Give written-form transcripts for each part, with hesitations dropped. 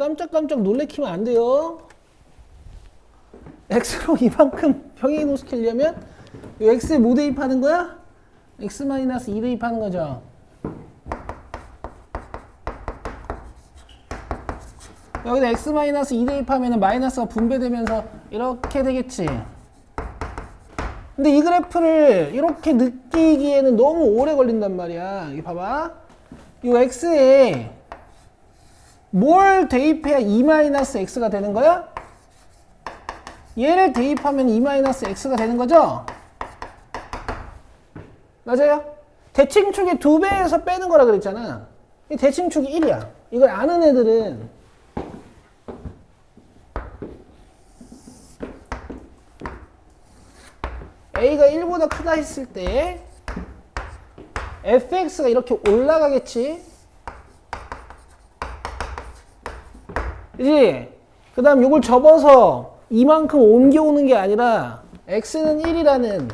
깜짝깜짝 놀래키면 안 돼요. x로 이만큼 평행이동 시키려면 이 x에 뭐 대입하는 거야? x-2 대입하는 거죠. 여기다 x-2 대입하면 마이너스가 분배되면서 이렇게 되겠지. 근데 이 그래프를 이렇게 느끼기에는 너무 오래 걸린단 말이야. 여기 봐봐. 이 x에 뭘 대입해야 2-x가 되는 거야? 얘를 대입하면 2-x가 되는 거죠? 맞아요? 대칭축의 2배에서 빼는 거라 그랬잖아. 이 대칭축이 1이야. 이걸 아는 애들은 a가 1보다 크다 했을 때 fx가 이렇게 올라가겠지? 그치? 그 다음 요걸 접어서 이만큼 옮겨오는 게 아니라 x는 1이라는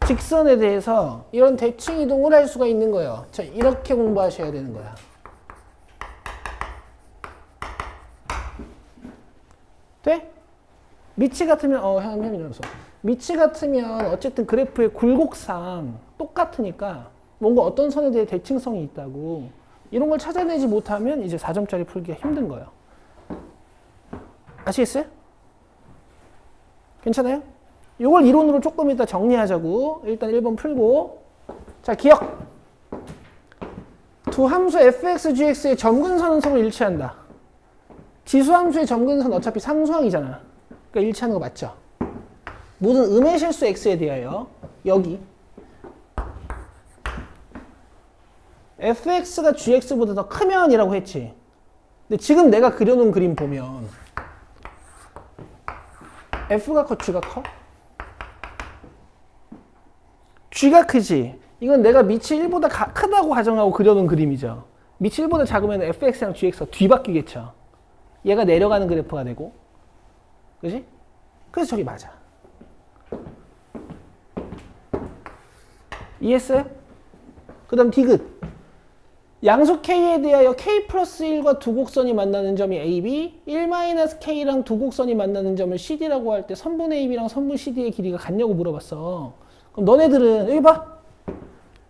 직선에 대해서 이런 대칭 이동을 할 수가 있는 거예요. 자, 이렇게 공부하셔야 되는 거야. 돼? 미치 같으면 형 이러면서 미치 같으면 어쨌든 그래프의 굴곡상 똑같으니까 뭔가 어떤 선에 대해 대칭성이 있다고 이런 걸 찾아내지 못하면 이제 4점짜리 풀기가 힘든 거예요. 아시겠어요? 괜찮아요? 이걸 이론으로 조금 이따 정리하자고. 일단 1번 풀고. 자, 기억. 두 함수 fx, gx의 점근선은 서로 일치한다. 지수함수의 점근선 어차피 상수항이잖아. 그러니까 일치하는 거 맞죠? 모든 음의 실수 x에 대하여 여기 fx가 gx보다 더 크면 이라고 했지. 근데 지금 내가 그려놓은 그림 보면 f가 커, g가 커? g가 크지. 이건 내가 밑이 1보다 크다고 가정하고 그려놓은 그림이죠. 밑이 1보다 작으면 fx랑 gx가 뒤바뀌겠죠. 얘가 내려가는 그래프가 되고. 그지? 그래서 저기 맞아. 이해했어요? 그 다음 디귿. 양수 k에 대하여 k 플러스 1과 두 곡선이 만나는 점이 AB, 1-k랑 두 곡선이 만나는 점을 CD라고 할 때 선분 AB랑 선분 CD의 길이가 같냐고 물어봤어. 그럼 너네들은 여기 봐.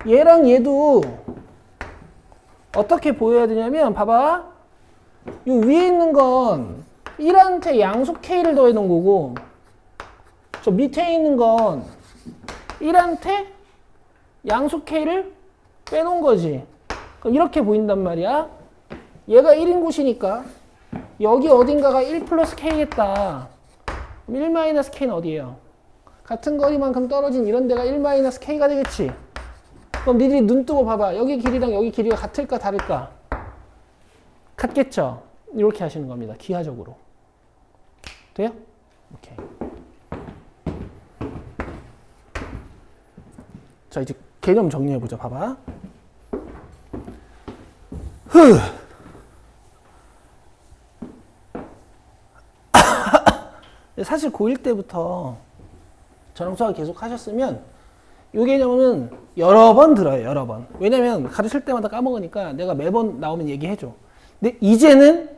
얘랑 얘도 어떻게 보여야 되냐면 봐봐. 이 위에 있는 건 1한테 양수 k를 더해 놓은 거고 저 밑에 있는 건 1한테 양수 k를 빼놓은 거지. 그럼 이렇게 보인단 말이야. 얘가 1인 곳이니까 여기 어딘가가 1 플러스 k겠다. 그럼 1-k는 어디예요? 같은 거리만큼 떨어진 이런 데가 1-k가 되겠지. 그럼 니들이 눈 뜨고 봐봐. 여기 길이랑 여기 길이가 같을까 다를까? 같겠죠? 이렇게 하시는 겁니다. 기하적으로. 돼요? 오케이. 자, 이제 개념 정리해보자. 봐봐. 사실 고1 때부터 저랑 수학 계속 하셨으면 이 개념은 여러 번 들어요. 여러 번. 왜냐면 가르칠 때마다 까먹으니까 내가 매번 나오면 얘기해줘. 근데 이제는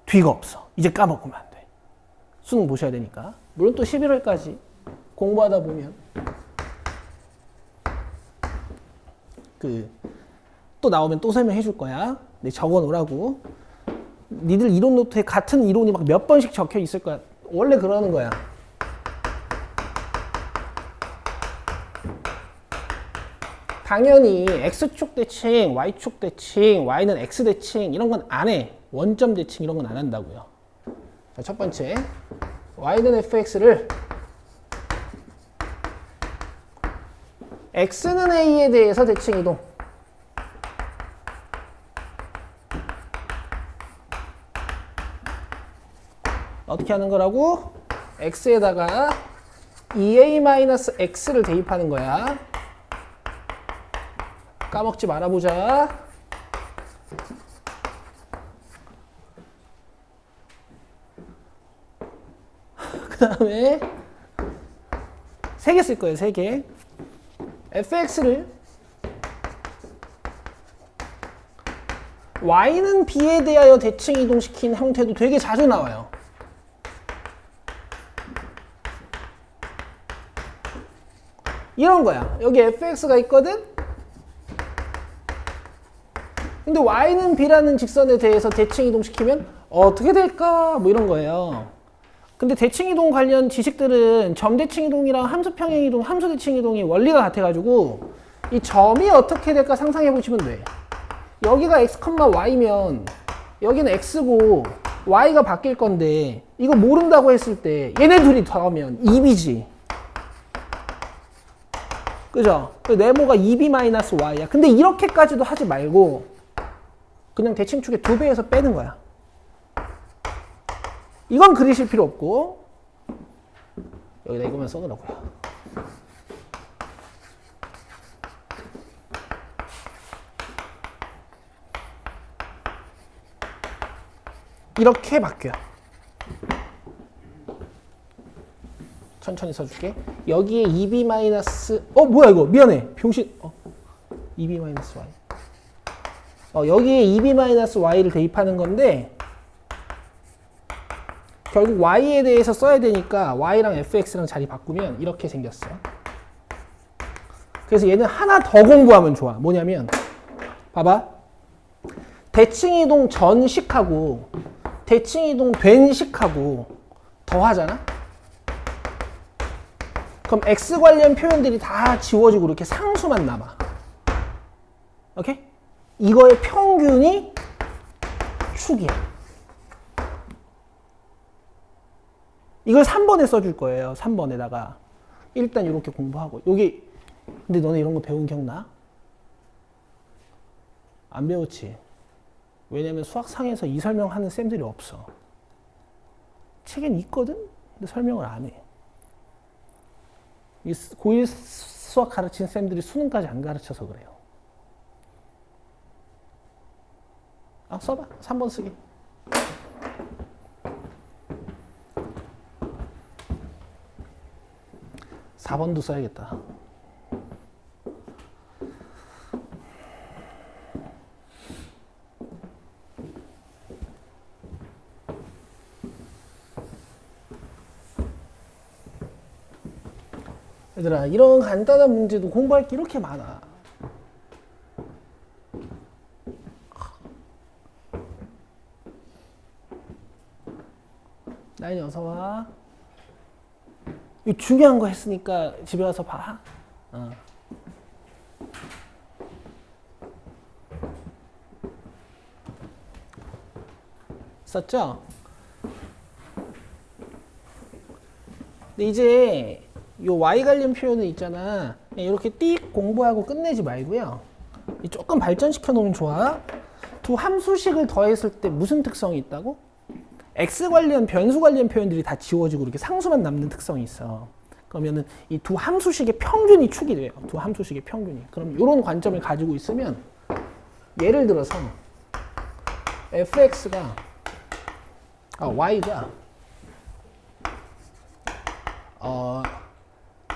뒤가 없어. 이제 까먹으면 안 돼. 수능 보셔야 되니까. 물론 또 11월까지 공부하다 보면 또 나오면 또 설명해 줄 거야. 근데 적어 놓으라고. 니들 이론 노트에 같은 이론이 막 몇 번씩 적혀 있을 거야. 원래 그러는 거야. 당연히 x축 대칭, y축 대칭, y는 x 대칭 이런 건 안 해. 원점 대칭 이런 건 안 한다고요. 자, 첫 번째. y는 fx를 x는 a에 대해서 대칭 이동. 어떻게 하는 거라고? x에다가 2a-x를 대입하는 거야. 까먹지 말아보자. 그 다음에 3개 쓸 거예요. 3개. fx를 y는 b에 대하여 대칭 이동시킨 형태도 되게 자주 나와요. 이런 거야. 여기 fx가 있거든? 근데 y는 b라는 직선에 대해서 대칭 이동시키면 어떻게 될까? 뭐 이런 거예요. 근데 대칭 이동 관련 지식들은 점 대칭 이동이랑 함수 평행 이동, 함수 대칭 이동이 원리가 같아가지고 이 점이 어떻게 될까 상상해 보시면 돼. 여기가 x, y면 여기는 x고 y가 바뀔 건데 이거 모른다고 했을 때 얘네 둘이 더하면 2b지. 그죠? 네모가 2b-y야. 근데 이렇게까지도 하지 말고 그냥 대칭축의 2배에서 빼는 거야. 이건 그리실 필요 없고 여기다 이거만 써놓으라고요. 이렇게 바뀌어요. 천천히 써줄게. 여기에 2b 마이너스 뭐야 이거 미안해 병신 2b 마이너스 y 여기에 2b 마이너스 y를 대입하는 건데 결국 y에 대해서 써야 되니까 y랑 fx랑 자리 바꾸면 이렇게 생겼어. 그래서 얘는 하나 더 공부하면 좋아. 뭐냐면 봐봐. 대칭이동 전식하고 대칭이동 된 식하고 더하잖아. 그럼 x 관련 표현들이 다 지워지고 이렇게 상수만 남아. 오케이? 이거의 평균이 축이야. 이걸 3번에 써줄 거예요. 3번에다가 일단 이렇게 공부하고 여기 근데 너네 이런 거 배운 기억나? 안 배웠지? 왜냐면 수학상에서 이 설명하는 쌤들이 없어. 책엔 있거든? 근데 설명을 안 해. 이 고1 수학 가르친 쌤들이 수능까지 안 가르쳐서 그래요. 써봐. 3번 쓰기. (4번도) 써야겠다. 얘들아, 이런 간단한 문제도 공부할 게 이렇게 많아. 나인이 어서와. 이거 중요한 거 했으니까 집에 와서 봐. 썼죠? 근데 이제 요 y 관련 표현은 있잖아. 이렇게 띡 공부하고 끝내지 말고요. 조금 발전시켜 놓으면 좋아. 두 함수식을 더했을 때 무슨 특성이 있다고? x 관련, 변수 관련 표현들이 다 지워지고 이렇게 상수만 남는 특성이 있어. 그러면은 이 두 함수식의 평균이 축이 돼요. 두 함수식의 평균이. 그럼 이런 관점을 가지고 있으면 예를 들어서 fx가 y가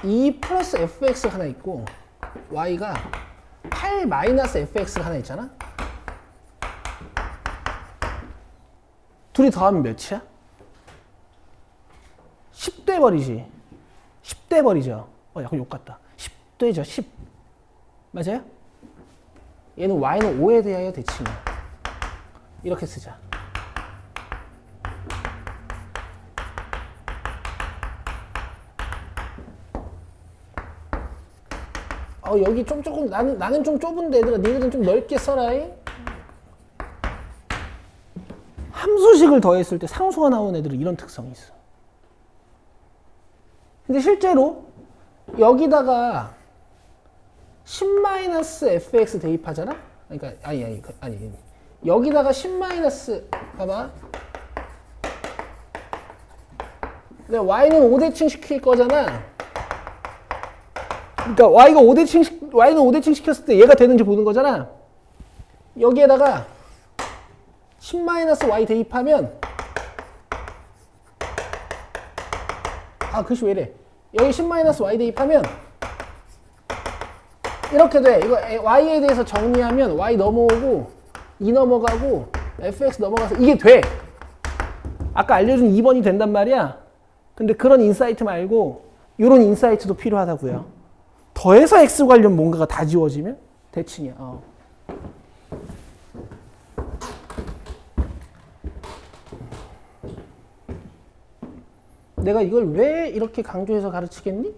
2 플러스 fx가 하나 있고 y가 8 마이너스 fx가 하나 있잖아. 둘이 더하면 몇이야? 10돼 버리지. 10돼 버리죠. 약간 욕 같다. 10되죠. 10. 맞아요? 얘는 y는 5에 대하여 대칭이야. 이렇게 쓰자. 여기 좀 조금 나는 좀 좁은데 얘들아 니들은 좀 넓게 써라. 함수식을 더했을 때 상수가 나온 애들은 이런 특성이 있어. 근데 실제로 여기다가 10-fx 대입하잖아? 그러니까 아니 여기다가 10- 봐봐. 근데 y는 5대칭 시킬 거잖아. 그러니까 y는 5대칭 시켰을 때 얘가 되는지 보는 거잖아. 여기에다가 10-y 대입하면 글씨 왜 이래. 여기 10-y 대입하면 이렇게 돼. 이거 y에 대해서 정리하면 y 넘어오고 2 넘어가고 fx 넘어가서 이게 돼. 아까 알려준 2번이 된단 말이야. 근데 그런 인사이트 말고 이런 인사이트도 필요하다고요. 더해서 x 관련 뭔가가 다 지워지면 대칭이야. 내가 이걸 왜 이렇게 강조해서 가르치겠니?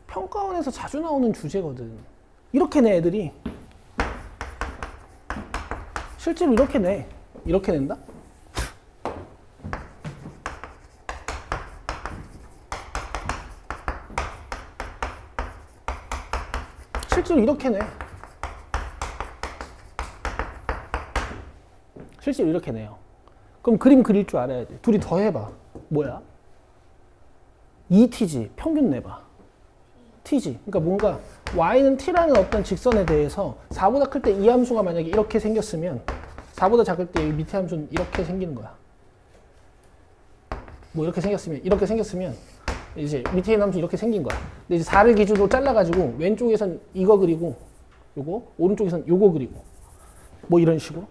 평가원에서 자주 나오는 주제거든. 이렇게 내 애들이. 실제로 이렇게 내. 이렇게 낸다? 실제로 이렇게 내. 실제로 이렇게 내요. 그럼 그림 그릴 줄 알아야 돼. 둘이 더 해봐. 뭐야? 2t지. 평균 내봐. t지. 그러니까 뭔가 y는 t라는 어떤 직선에 대해서 4보다 클 때 이 함수가 만약에 이렇게 생겼으면 4보다 작을 때 밑에 함수는 이렇게 생기는 거야. 뭐 이렇게 생겼으면 이제 밑에 있는 함수 이렇게 생긴 거야. 근데 이제 4를 기준으로 잘라가지고 왼쪽에선 이거 그리고 요거, 오른쪽에선 요거 그리고 뭐 이런 식으로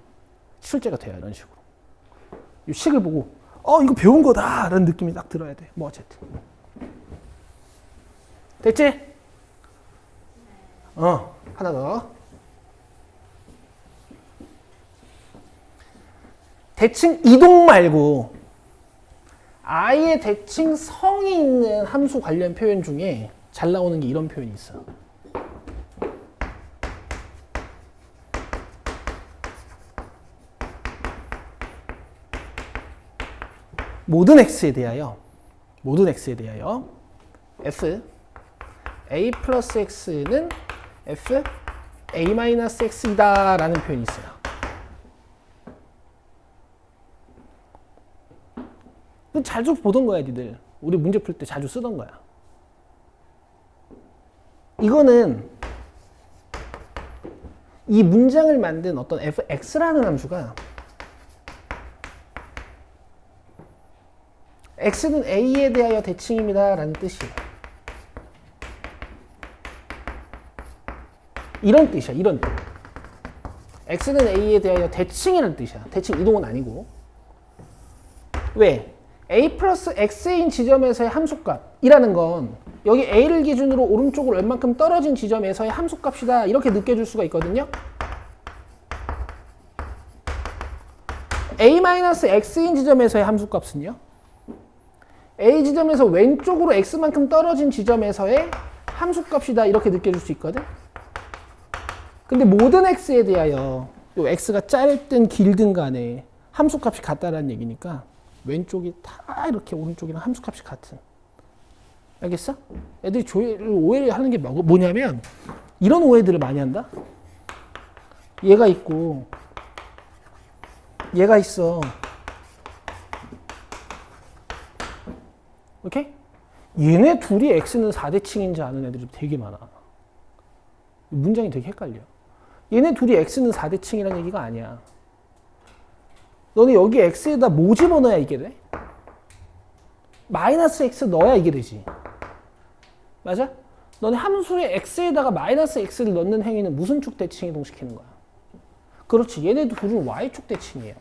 출제가 돼요. 이런 식으로. 이 식을 보고 이거 배운 거다 라는 느낌이 딱 들어야 돼. 뭐 어쨌든. 됐지? 하나 더. 대칭 이동 말고 아예 대칭 성이 있는 함수 관련 표현 중에 잘 나오는 게 이런 표현이 있어. 모든 x에 대하여 f a 플러스 x는 f a 마이너스 x이다 라는 표현이 있어요. 자주 보던 거야, 니들. 우리 문제 풀 때 자주 쓰던 거야. 이거는 이 문장을 만든 어떤 fx라는 함수가 x는 a에 대하여 대칭입니다 라는 뜻이에요. 이런 뜻이야. 이런 뜻. x는 a에 대하여 대칭이라는 뜻이야. 대칭 이동은 아니고. 왜? a 플러스 x인 지점에서의 함수값이라는 건 여기 a를 기준으로 오른쪽으로 웬만큼 떨어진 지점에서의 함수값이다 이렇게 느껴질 수가 있거든요. a-x인 지점에서의 함수값은요. a 지점에서 왼쪽으로 x만큼 떨어진 지점에서의 함수값이다 이렇게 느껴질 수 있거든. 근데 모든 x에 대하여 요 x가 짧든 길든 간에 함수값이 같다라는 얘기니까 왼쪽이 다 이렇게 오른쪽이랑 함수값이 같은. 알겠어? 애들이 오해를 하는 게 뭐냐면 이런 오해들을 많이 한다. 얘가 있고 얘가 있어. 오케이? 얘네 둘이 x는 4대칭인지 아는 애들이 되게 많아. 문장이 되게 헷갈려. 얘네 둘이 x는 4대칭이라는 얘기가 아니야. 너는 여기 x에다 뭐 집어넣어야 이게 돼? 마이너스 x 넣어야 이게 되지. 맞아? 너네 함수의 x에다가 마이너스 x를 넣는 행위는 무슨 축 대칭 이동시키는 거야? 그렇지. 얘네 둘은 y축 대칭이에요.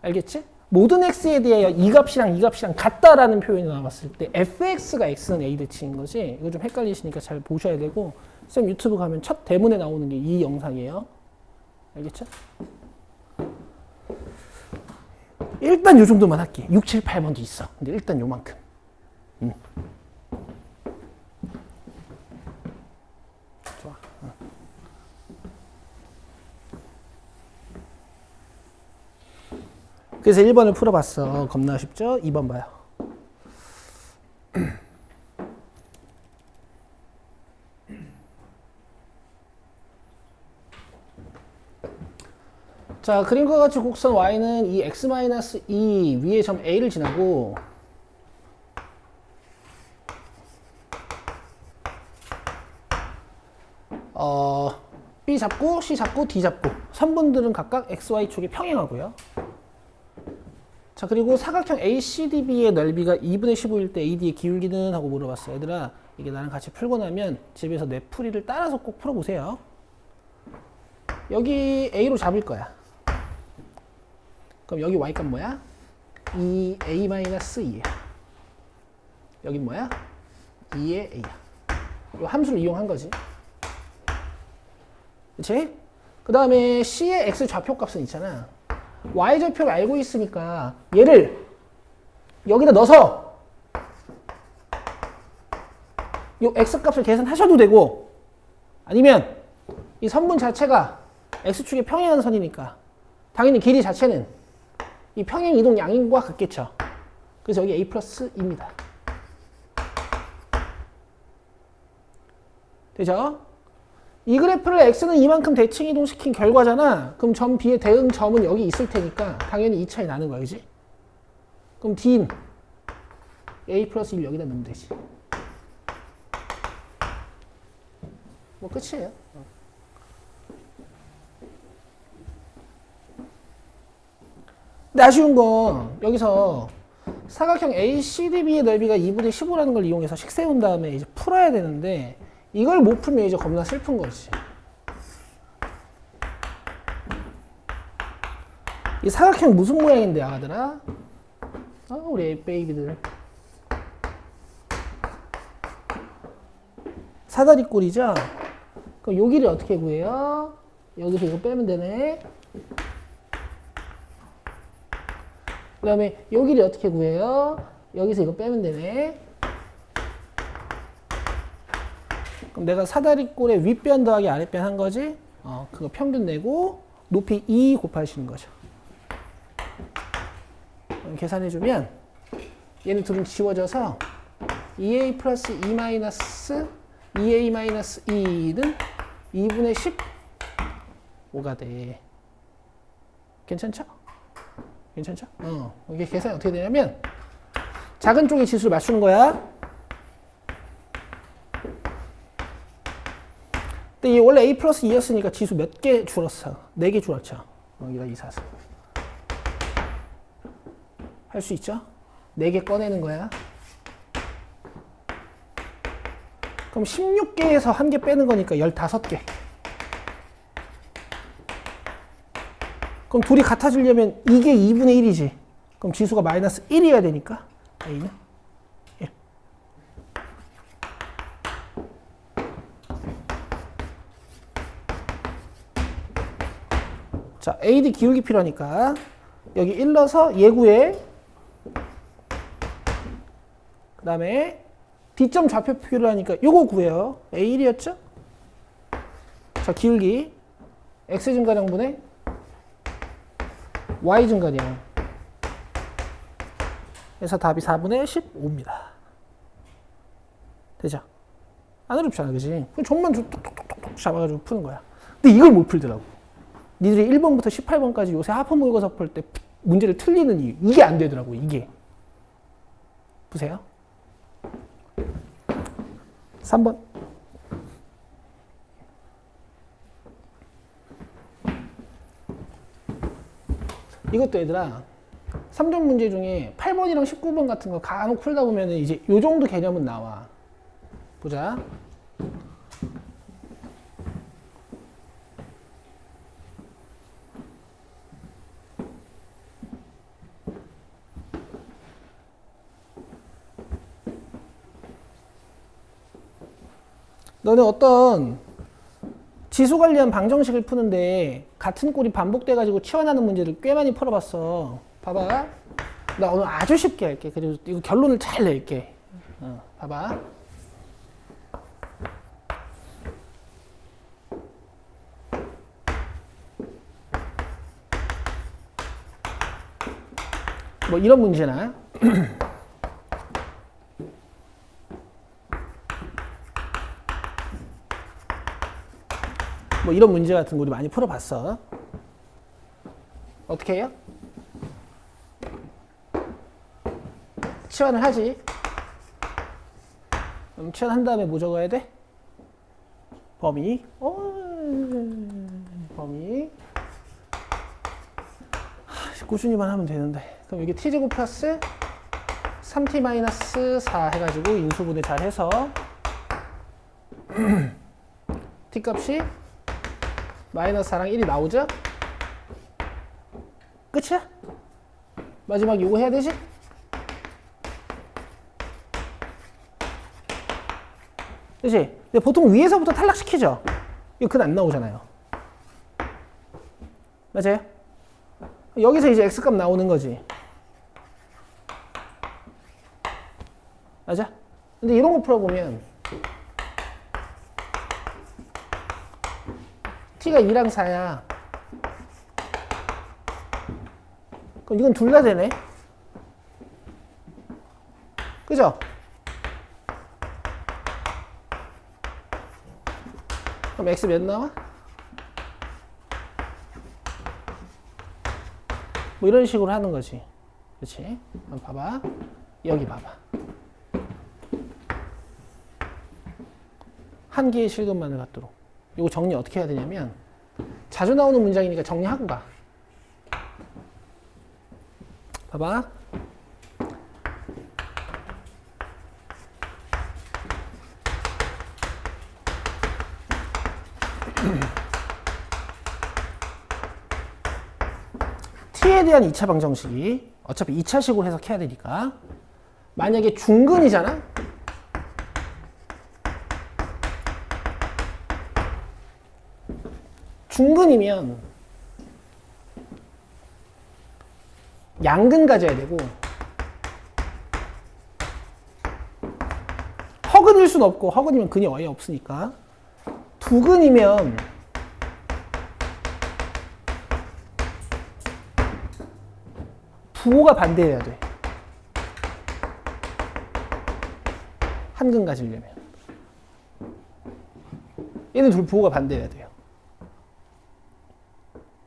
알겠지? 모든 x에 대하여 이 값이랑 이 값이랑 같다라는 표현이 나왔을 때 fx가 x는 a 대칭인 거지. 이거 좀 헷갈리시니까 잘 보셔야 되고 쌤 유튜브 가면 첫 대문에 나오는 게 이 영상이에요. 알겠죠? 일단 요 정도만 할게. 6, 7, 8번도 있어. 근데 일단 요만큼. 좋아. 그래서 1번을 풀어봤어. 겁나 쉽죠? 2번 봐요. 자, 그림과 같이 곡선 y는 이 x-2 위에 점 a를 지나고 b 잡고 c 잡고 d 잡고 선분들은 각각 xy 축에 평행하고요. 자, 그리고 사각형 ACDB의 넓이가 2분의 15일 때 AD의 기울기는 하고 물어봤어요. 얘들아, 이게 나랑 같이 풀고 나면 집에서 내 풀이를 따라서 꼭 풀어보세요. 여기 A로 잡을 거야. 그럼 여기 Y값 뭐야? 2A-2야. 여긴 뭐야? 2의 A야. 이 함수를 이용한 거지. 그치? 그 다음에 C의 X 좌표값은 있잖아. Y 좌표를 알고 있으니까 얘를 여기다 넣어서 이 X값을 계산하셔도 되고, 아니면 이 선분 자체가 X축에 평행한 선이니까 당연히 길이 자체는 이 평행 이동 양인과 같겠죠. 그래서 여기 A 플러스 2입니다. 되죠? 이 그래프를 X는 이만큼 대칭 이동시킨 결과잖아. 그럼 점 B의 대응 점은 여기 있을 테니까 당연히 이 차이 나는 거야, 그지? 그럼 D는 A 플러스 1 여기다 넣으면 되지. 뭐 끝이에요. 근데 아쉬운 건 여기서 사각형 ACDB의 넓이가 2분의 15라는 걸 이용해서 식 세운 다음에 이제 풀어야 되는데, 이걸 못 풀면 이제 겁나 슬픈 거지. 이 사각형 무슨 모양인데, 아가들아? 우리 베이비들. 사다리꼴이죠? 그럼 요 길이 어떻게 구해요? 여기서 이거 빼면 되네. 그 다음에 요 길이 어떻게 구해요? 여기서 이거 빼면 되네. 그럼 내가 사다리꼴의 윗변 더하기 아랫변 한 거지? 그거 평균 내고 높이 2 곱하시는 거죠. 계산해주면 얘는 둘은 지워져서 2a 플러스 2 마이너스 2a 마이너스 2는 2분의 15가 돼. 괜찮죠? 괜찮죠? 이게 계산이 어떻게 되냐면 작은 쪽의 지수를 맞추는 거야. 근데 이 원래 A 플러스 2였으니까 지수 몇 개 줄었어? 4개 줄었죠? 여기다 2, 4, 4. 할 수 있죠? 4개 꺼내는 거야. 그럼 16개에서 1개 빼는 거니까 15개. 그럼 둘이 같아지려면 이게 2분의 1이지. 그럼 지수가 마이너스 1이어야 되니까 A는 1. 자, AD 기울기 필요하니까 여기 1 넣어서 얘 구해. 그 다음에 D점 좌표 필요하니까 요거 구해요. A1이었죠? 자, 기울기 X 증가량분의 Y 증가량. 그래서 답이 4분의 15입니다. 되죠? 안 어렵잖아, 그지? 점만 톡톡톡톡 잡아가지고 푸는 거야. 근데 이걸 못 풀더라고. 니들이 1번부터 18번까지 요새 하프 모의고사 풀 때 문제를 틀리는 이유. 이게 안 되더라고, 이게. 보세요. 3번. 이것도 얘들아, 3종 문제 중에 8번이랑 19번 같은 거 간혹 풀다 보면 이제 요 정도 개념은 나와. 보자. 너네 어떤 지수 관련 방정식을 푸는데 같은 꼴이 반복돼가지고 치환하는 문제를 꽤 많이 풀어봤어. 봐봐. 나 오늘 아주 쉽게 할게. 그리고 이거 결론을 잘 낼게. 봐봐. 뭐 이런 문제나 뭐 이런 문제 같은 거 우리 많이 풀어봤어. 어떻게 해요? 치환을 하지. 그럼 치환한 다음에 뭐 적어야 돼? 범위. 범위. 꾸준히만 하면 되는데. 그럼 이게 t제곱 플러스 3t 마이너스 4 해가지고 인수분해 잘 해서 t값이 마이너스 4랑 1이 나오죠? 끝이야? 마지막 이거 해야 되지? 그치? 근데 보통 위에서부터 탈락시키죠? 이거 근 안 나오잖아요. 맞아요? 여기서 이제 x값 나오는 거지. 맞아? 근데 이런 거 풀어보면 t가 2랑 4야. 그럼 이건 둘 다 되네. 그죠? 그럼 x 몇 나와? 뭐 이런 식으로 하는 거지. 그렇지? 한번 봐봐. 여기 봐봐. 한 개의 실근만을 갖도록. 이거 정리 어떻게 해야 되냐면 자주 나오는 문장이니까 정리하고 가. 봐봐. t에 대한 2차 방정식이 어차피 2차식으로 해석해야 되니까 만약에 중근이잖아? 중근이면 양근 가져야 되고 허근일 수는 없고 허근이면 근이 아예 없으니까 두근이면 부호가 반대해야 돼. 한근 가지려면 얘는 둘 부호가 반대해야 돼요.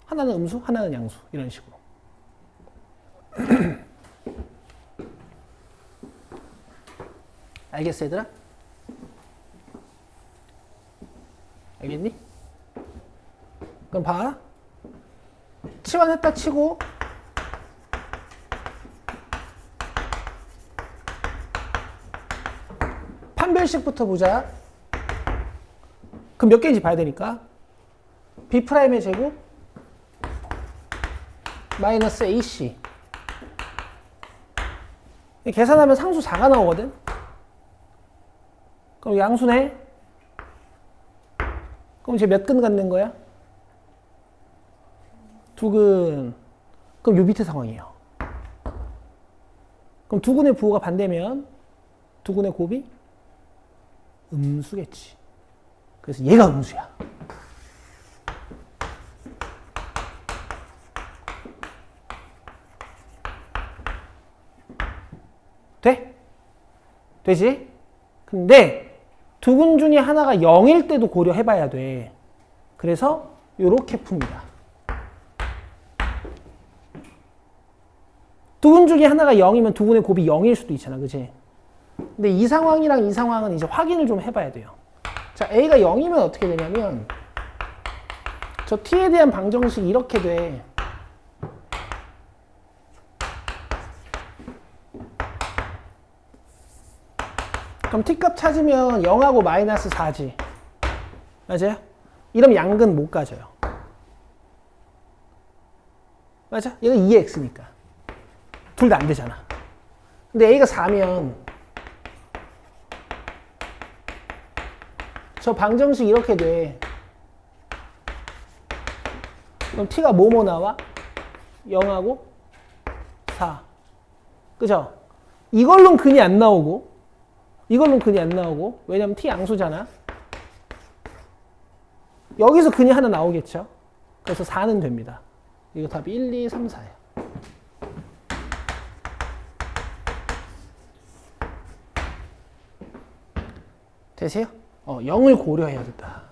하나는 음수, 하나는 양수 이런 식으로. 알겠어 얘들아? 알겠니? 그럼 봐. 치환했다 치고 판별식부터 보자. 그럼 몇 개인지 봐야 되니까 B'의 제곱 마이너스 AC 계산하면 상수 4가 나오거든. 그럼 양수네. 그럼 이제 몇 근 갖는 거야? 두 근. 그럼 요 밑에 상황이에요. 그럼 두 근의 부호가 반대면 두 근의 곱이 음수겠지. 그래서 얘가 음수야. 돼? 되지? 근데 두 근 중에 하나가 0일 때도 고려해봐야 돼. 그래서 요렇게 풉니다. 두 근 중에 하나가 0이면 두 근의 곱이 0일 수도 있잖아. 그치? 근데 이 상황이랑 이 상황은 이제 확인을 좀 해봐야 돼요. 자, A가 0이면 어떻게 되냐면 저 T에 대한 방정식이 이렇게 돼. 그럼 T값 찾으면 0하고 마이너스 4지. 맞아요? 이러면 양근 못 가져요. 맞아? 얘는 2x니까. 둘 다 안 되잖아. 근데 A가 4면 저 방정식 이렇게 돼. 그럼 T가 뭐뭐 나와? 0하고 4. 그죠? 이걸로는 근이 안 나오고 이걸로는 근이 안 나오고 왜냐면 T 양수잖아. 여기서 근이 하나 나오겠죠? 그래서 4는 됩니다. 이거 답이 1, 2, 3, 4예요. 되세요? 0을 고려해야 된다.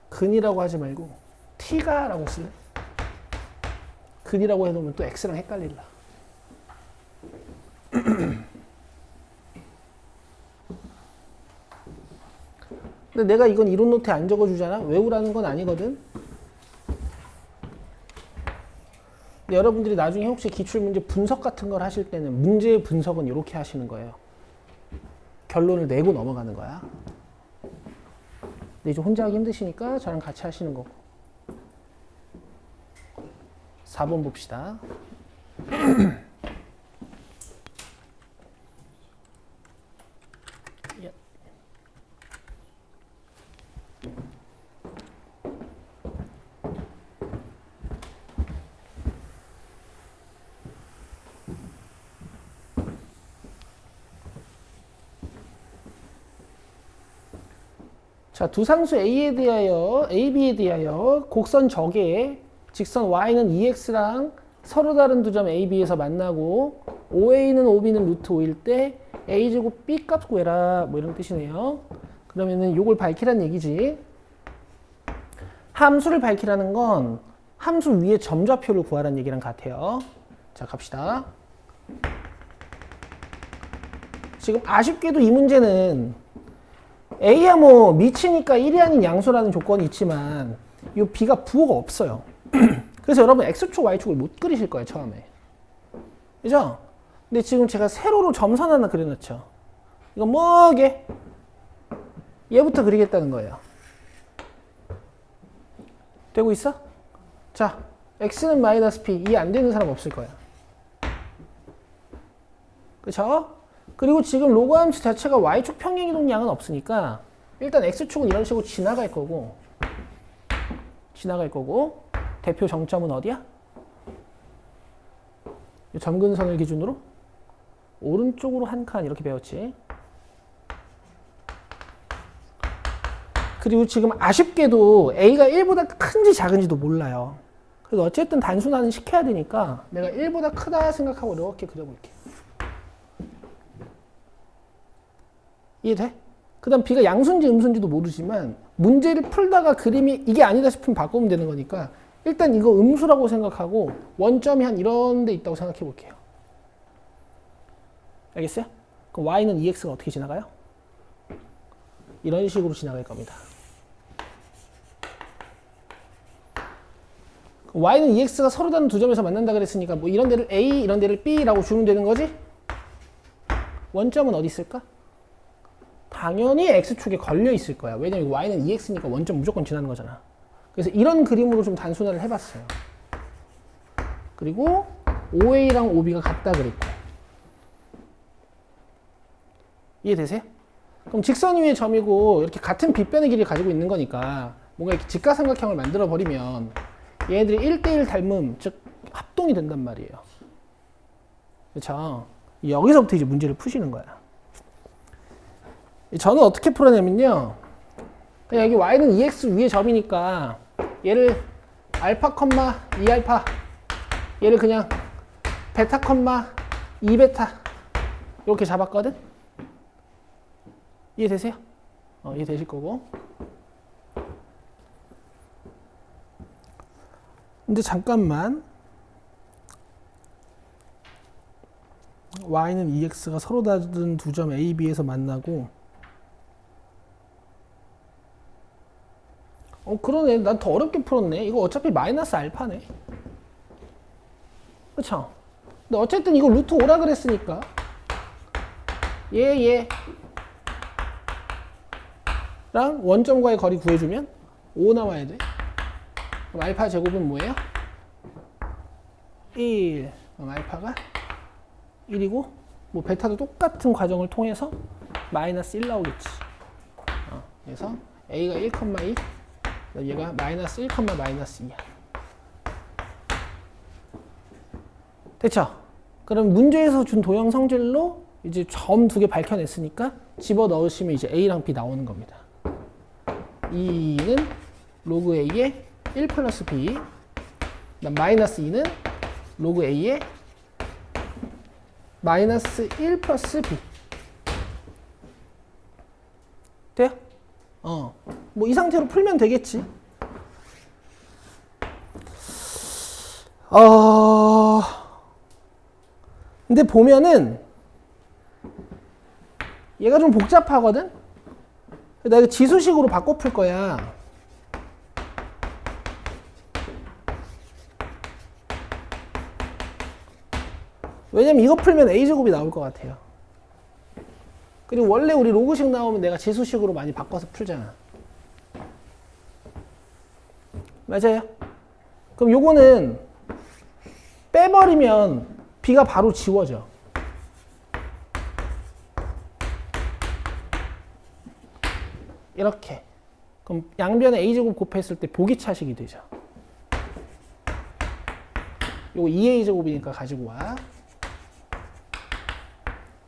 근이라고 하지 말고 t가 라고 쓸래? 근이라고 해놓으면 또 x랑 헷갈릴라. 근데 내가 이건 이론 노트에 안 적어주잖아. 외우라는 건 아니거든. 근데 여러분들이 나중에 혹시 기출문제 분석 같은 걸 하실 때는 문제의 분석은 이렇게 하시는 거예요. 결론을 내고 넘어가는 거야. 근데 이제 혼자 하기 힘드시니까 저랑 같이 하시는 거고. 4번 봅시다. 자, 두 상수 A에 대하여, AB에 대하여 곡선 저게 직선 Y는 2X랑 서로 다른 두 점 A, B에서 만나고 OA는 OB는 루트 5일 때 A제곱 B 값 구해라 뭐 이런 뜻이네요. 그러면은 요걸 밝히란 얘기지. 함수를 밝히라는 건 함수 위에 점좌표를 구하라는 얘기랑 같아요. 자, 갑시다. 지금 아쉽게도 이 문제는 A야 뭐 미치니까 1이 아닌 양수라는 조건이 있지만 이 B가 부호가 없어요. 그래서 여러분 X축, Y축을 못 그리실 거예요, 처음에. 그죠? 근데 지금 제가 세로로 점선 하나 그려놓죠. 이거 뭐게? 얘부터 그리겠다는 거예요. 되고 있어? 자, X는 마이너스 P. 이해 안 되는 사람 없을 거야. 그쵸? 그리고 지금 로그 함수 자체가 Y축 평행이동량은 없으니까 일단 X축은 이런 식으로 지나갈 거고 대표 정점은 어디야? 이 점근선을 기준으로 오른쪽으로 한 칸 이렇게 배웠지. 그리고 지금 아쉽게도 A가 1보다 큰지 작은지도 몰라요. 그래서 어쨌든 단순화는 시켜야 되니까 내가 1보다 크다 생각하고 이렇게 그려볼게. 이해돼? 그 다음 B가 양수인지 음수인지도 모르지만 문제를 풀다가 그림이 이게 아니다 싶으면 바꾸면 되는 거니까 일단 이거 음수라고 생각하고 원점이 한 이런 데 있다고 생각해 볼게요. 알겠어요? 그럼 Y는 2X가 어떻게 지나가요? 이런 식으로 지나갈 겁니다. Y는 2X가 서로 다른 두 점에서 만난다 그랬으니까 뭐 이런 데를 A, 이런 데를 B라고 주면 되는 거지? 원점은 어디 있을까? 당연히 X축에 걸려 있을 거야. 왜냐면 Y는 2X니까 원점 무조건 지나는 거잖아. 그래서 이런 그림으로 좀 단순화를 해봤어요. 그리고 OA랑 OB가 같다 그랬고. 이해되세요? 그럼 직선 위의 점이고 이렇게 같은 빗변의 길이를 가지고 있는 거니까 뭔가 이렇게 직가삼각형을 만들어 버리면 얘네들이 1대1 닮음, 즉 합동이 된단 말이에요. 그렇죠? 여기서부터 이제 문제를 푸시는 거야. 저는 어떻게 풀어내면요. 그냥 여기 Y는 2X 위에 점이니까 얘를 알파, 2알파 얘를 그냥 베타, 2베타 이렇게 잡았거든? 이해되세요? 이해되실 거고. 근데 잠깐만. Y는 2X가 서로 다른 두 점 A, B에서 만나고 그러네. 난 더 어렵게 풀었네. 이거 어차피 마이너스 알파네. 그쵸? 근데 어쨌든 이거 루트 5라 그랬으니까 얘 랑 원점과의 거리 구해주면 5 나와야 돼. 그럼 알파 제곱은 뭐예요? 1. 그럼 알파가 1이고 뭐 베타도 똑같은 과정을 통해서 마이너스 1 나오겠지. 그래서 A가 1,2 얘가 마이너스 1, 마이너스 2야. 됐죠? 그럼 문제에서 준 도형 성질로 이제 점 두 개 밝혀냈으니까 집어 넣으시면 이제 A랑 B 나오는 겁니다. 2는 로그 A의 1 플러스 B, 마이너스 2는 로그 A의 마이너스 1 플러스 B. 돼요? 뭐 이 상태로 풀면 되겠지. 근데 보면은 얘가 좀 복잡하거든? 나 이거 지수식으로 바꿔 풀 거야. 왜냐면 이거 풀면 a제곱이 나올 것 같아요. 그리고 원래 우리 로그식 나오면 내가 지수식으로 많이 바꿔서 풀잖아. 맞아요? 그럼 요거는 빼버리면 b가 바로 지워져. 이렇게. 그럼 양변에 a제곱 곱했을 때 보기차식이 되죠. 요거 2a제곱이니까 가지고 와.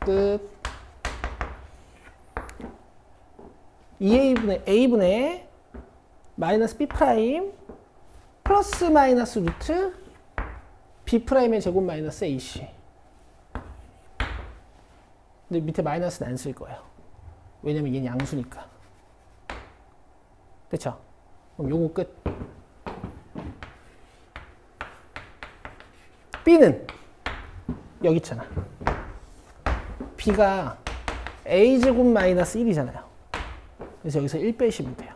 끝. 2a분의 a분의 마이너스 b 프라임 플러스 마이너스 루트 b 프라임의 제곱 마이너스 ac. 근데 밑에 마이너스는 안 쓸 거예요. 왜냐면 얘는 양수니까. 됐죠? 그럼 요거 끝. b는 여기 있잖아. b가 a제곱 마이너스 1이잖아요. 그래서 여기서 1 빼시면 돼요.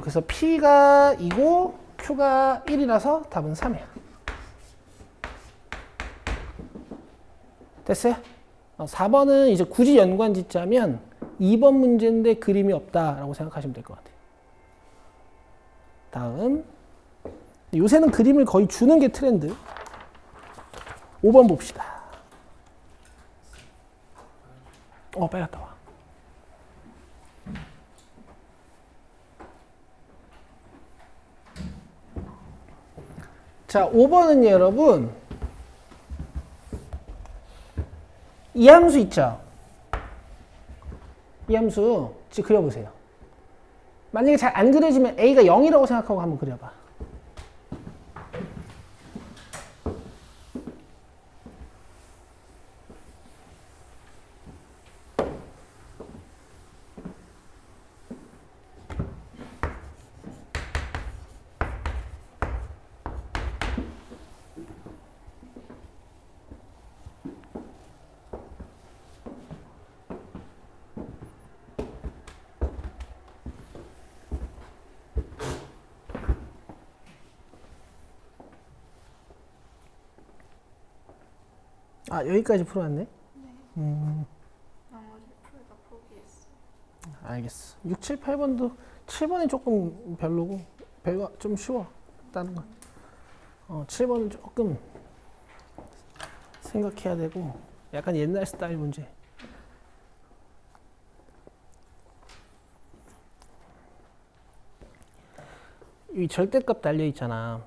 그래서 p가 2고 q가 1이라서 답은 3이야. 됐어요? 4번은 이제 굳이 연관 짓자면 2번 문제인데 그림이 없다라고 생각하시면 될 것 같아요. 다음. 요새는 그림을 거의 주는 게 트렌드. 5번 봅시다. 빨리 갔다 와. 자, 5번은 여러분 이 함수 있죠? 이 함수 지금 그려보세요. 만약에 잘 안 그려지면 a가 0이라고 생각하고 한번 그려봐. 여기까지 풀어왔네? 네. 나머지 풀다 포기했어. 알겠어. 6, 7, 8번도 7번이 조금 별로고 별거 좀 쉬워. 다른 건. 7번은 조금 생각해야 되고 약간 옛날 스타일 문제. 이 절대값 달려 있잖아.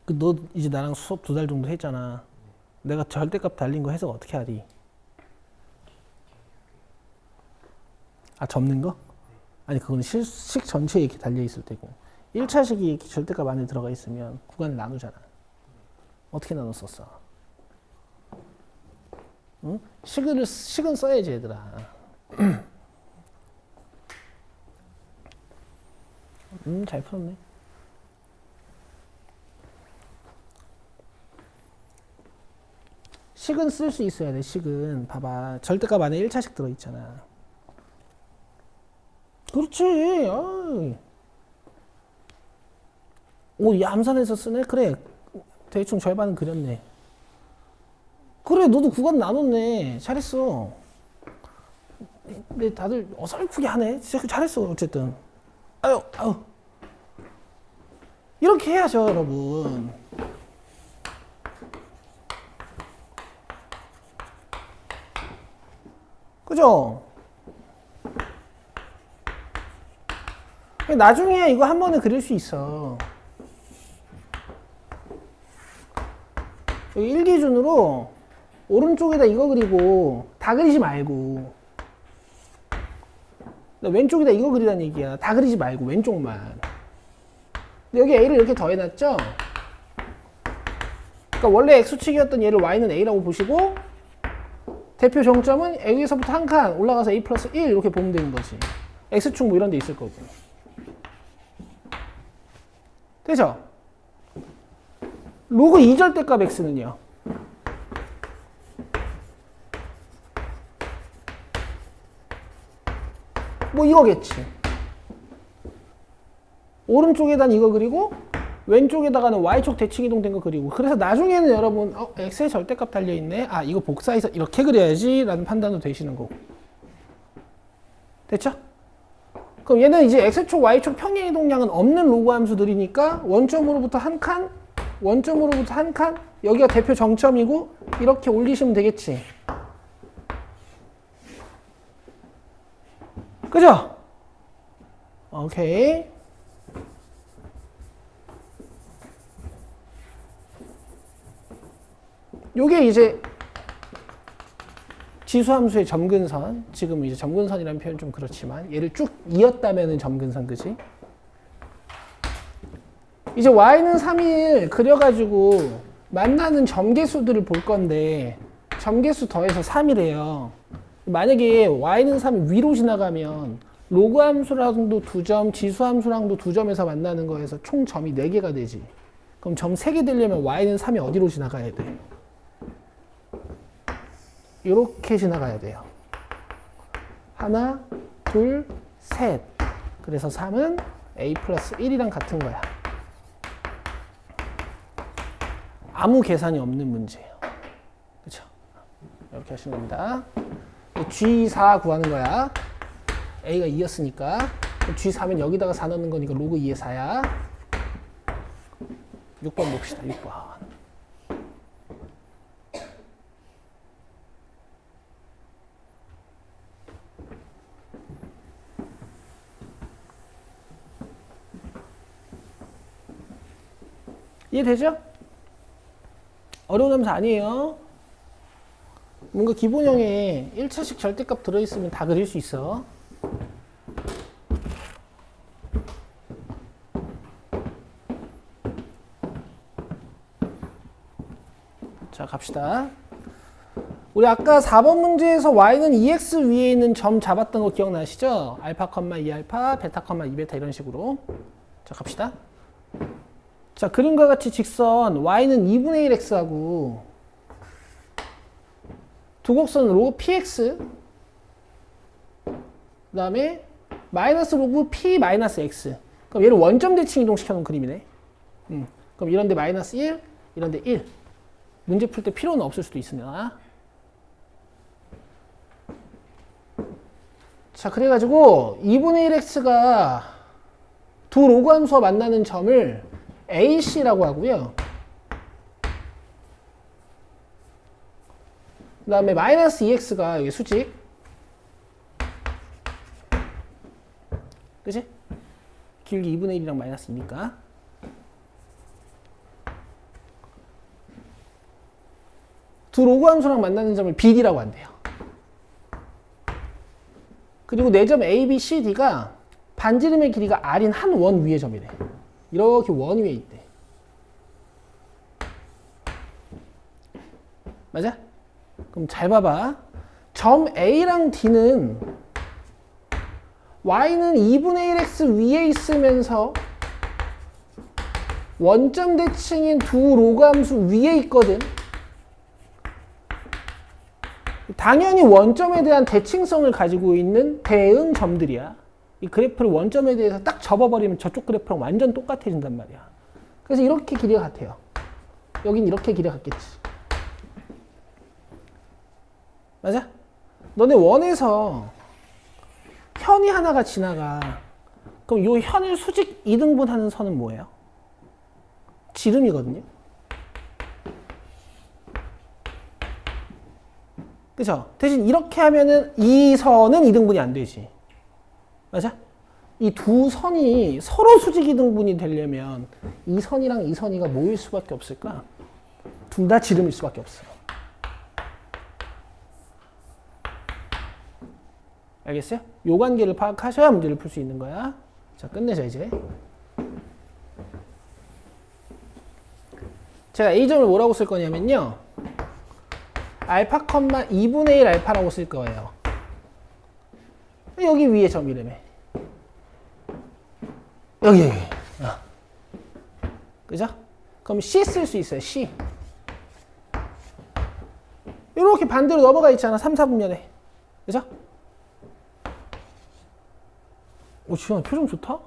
너 이제 나랑 수업 2달 정도 했잖아. 내가 절대값 달린 거 해석 어떻게 하리? 접는 거? 아니 그건 식 전체에 이렇게 달려 있을 때고 1차식이 이렇게 절대값 안에 들어가 있으면 구간을 나누잖아. 어떻게 나눴었어? 응? 식은 써야지 얘들아. 잘 풀었네. 식은 쓸 수 있어야 돼. 식은 봐봐. 절대값 안에 1차식 들어있잖아. 그렇지. 이 암산해서 쓰네? 그래. 대충 절반은 그렸네. 그래, 너도 구간 나눴네. 잘했어. 근데 다들 어설프게 하네. 진짜 잘했어. 어쨌든. 아유. 이렇게 해야죠, 여러분. 그죠? 나중에 이거 한 번에 그릴 수 있어. 여기 1 기준으로 오른쪽에다 이거 그리고 다 그리지 말고 왼쪽에다 이거 그리라는 얘기야. 다 그리지 말고 왼쪽만. 근데 여기 a를 이렇게 더해놨죠? 그러니까 원래 x축이었던 얘를 y는 a라고 보시고 대표 정점은 여기서부터 한 칸 올라가서 a 플러스 1 이렇게 보면 되는 거지. x축 뭐 이런 데 있을 거고. 되죠? 로그 2절대값 x는요? 뭐 이거겠지. 오른쪽에다는 이거 그리고 왼쪽에다가는 y축 대칭 이동된 거 그리고. 그래서 나중에는 여러분 x의 절대값 달려있네. 아 이거 복사해서 이렇게 그려야지 라는 판단도 되시는 거고. 됐죠? 그럼 얘는 이제 x축 y축 평행 이동량은 없는 로그 함수들이니까 원점으로부터 한 칸, 원점으로부터 한 칸, 여기가 대표 정점이고 이렇게 올리시면 되겠지. 그죠? 오케이. 요게 이제 지수함수의 점근선. 지금 이제 점근선이라는 표현 좀 그렇지만 얘를 쭉 이었다면은 점근선, 그지? 이제 y는 3일 그려가지고 만나는 점개수들을 볼 건데 점개수 더해서 3이래요. 만약에 y는 3이 위로 지나가면 로그 함수랑도 2점, 지수 함수랑도 2점에서 만나는 거에서 총 점이 4개가 되지. 그럼 점 3개 되려면 y는 3이 어디로 지나가야 돼? 이렇게 지나가야 돼요. 하나, 둘, 셋. 그래서 3은 a 플러스 1이랑 같은 거야. 아무 계산이 없는 문제예요. 그렇죠? 이렇게 하시는 겁니다. G4 구하는 거야. A가 2였으니까 G4면 여기다가 4 넣는 거니까 로그 2의 4야. 6번 봅시다. 6번. 이해되죠? 어려운 함수 아니에요. 뭔가 기본형에 1차식 절대값 들어있으면 다 그릴 수 있어. 자, 갑시다. 우리 아까 4번 문제에서 y는 2x 위에 있는 점 잡았던 거 기억나시죠? 알파, 2알파, 베타, 2베타 이런 식으로. 자, 갑시다. 자, 그림과 같이 직선 y는 2분의 1x하고 두 곡선 로그 px 그 다음에 마이너스 로그 p 마이너스 x. 그럼 얘를 원점 대칭 이동시켜 놓은 그림이네. 그럼 이런데 마이너스 1, 이런데 1. 문제 풀 때 필요는 없을 수도 있으나. 자, 그래가지고 2분의 1x가 두 로그 함수와 만나는 점을 AC라고 하고요. 그 다음에 마이너스 2x가 여기 수직. 그치? 길기 2분의 1이랑 마이너스 2니까. 두 로그 함수랑 만나는 점을 BD라고 한대요. 그리고 네 점 A, B, C, D가 반지름의 길이가 R인 한 원 위의 점이래. 이렇게 원 위에 있대. 맞아? 그럼 잘 봐봐. 점 A랑 D는 Y는 2분의 1x 위에 있으면서 원점 대칭인 두 로그 함수 위에 있거든. 당연히 원점에 대한 대칭성을 가지고 있는 대응 점들이야. 이 그래프를 원점에 대해서 딱 접어버리면 저쪽 그래프랑 완전 똑같아진단 말이야. 그래서 이렇게 길이가 같아요. 여긴 이렇게 길이가 같겠지. 맞아? 너네 원에서 현이 하나가 지나가. 그럼 이 현을 수직 2등분하는 선은 뭐예요? 지름이거든요. 그죠? 대신 이렇게 하면은 이 선은 2등분이 안 되지. 맞아? 이 두 선이 서로 수직 2등분이 되려면 이 선이랑 이 선이가 뭐일 수밖에 없을까? 둘 다 지름일 수밖에 없어. 알겠어요? 요 관계를 파악하셔야 문제를 풀 수 있는 거야. 자, 끝내자 이제. 제가 A점을 뭐라고 쓸 거냐면요. 알파, 2분의 1 알파라고 쓸 거예요. 여기 위에 점이라며. 여기. 그죠? 그럼 C 쓸 수 있어요. C. 이렇게 반대로 넘어가 있잖아. 3, 4분면에. 그죠? 오, 지현아 표정 좋다?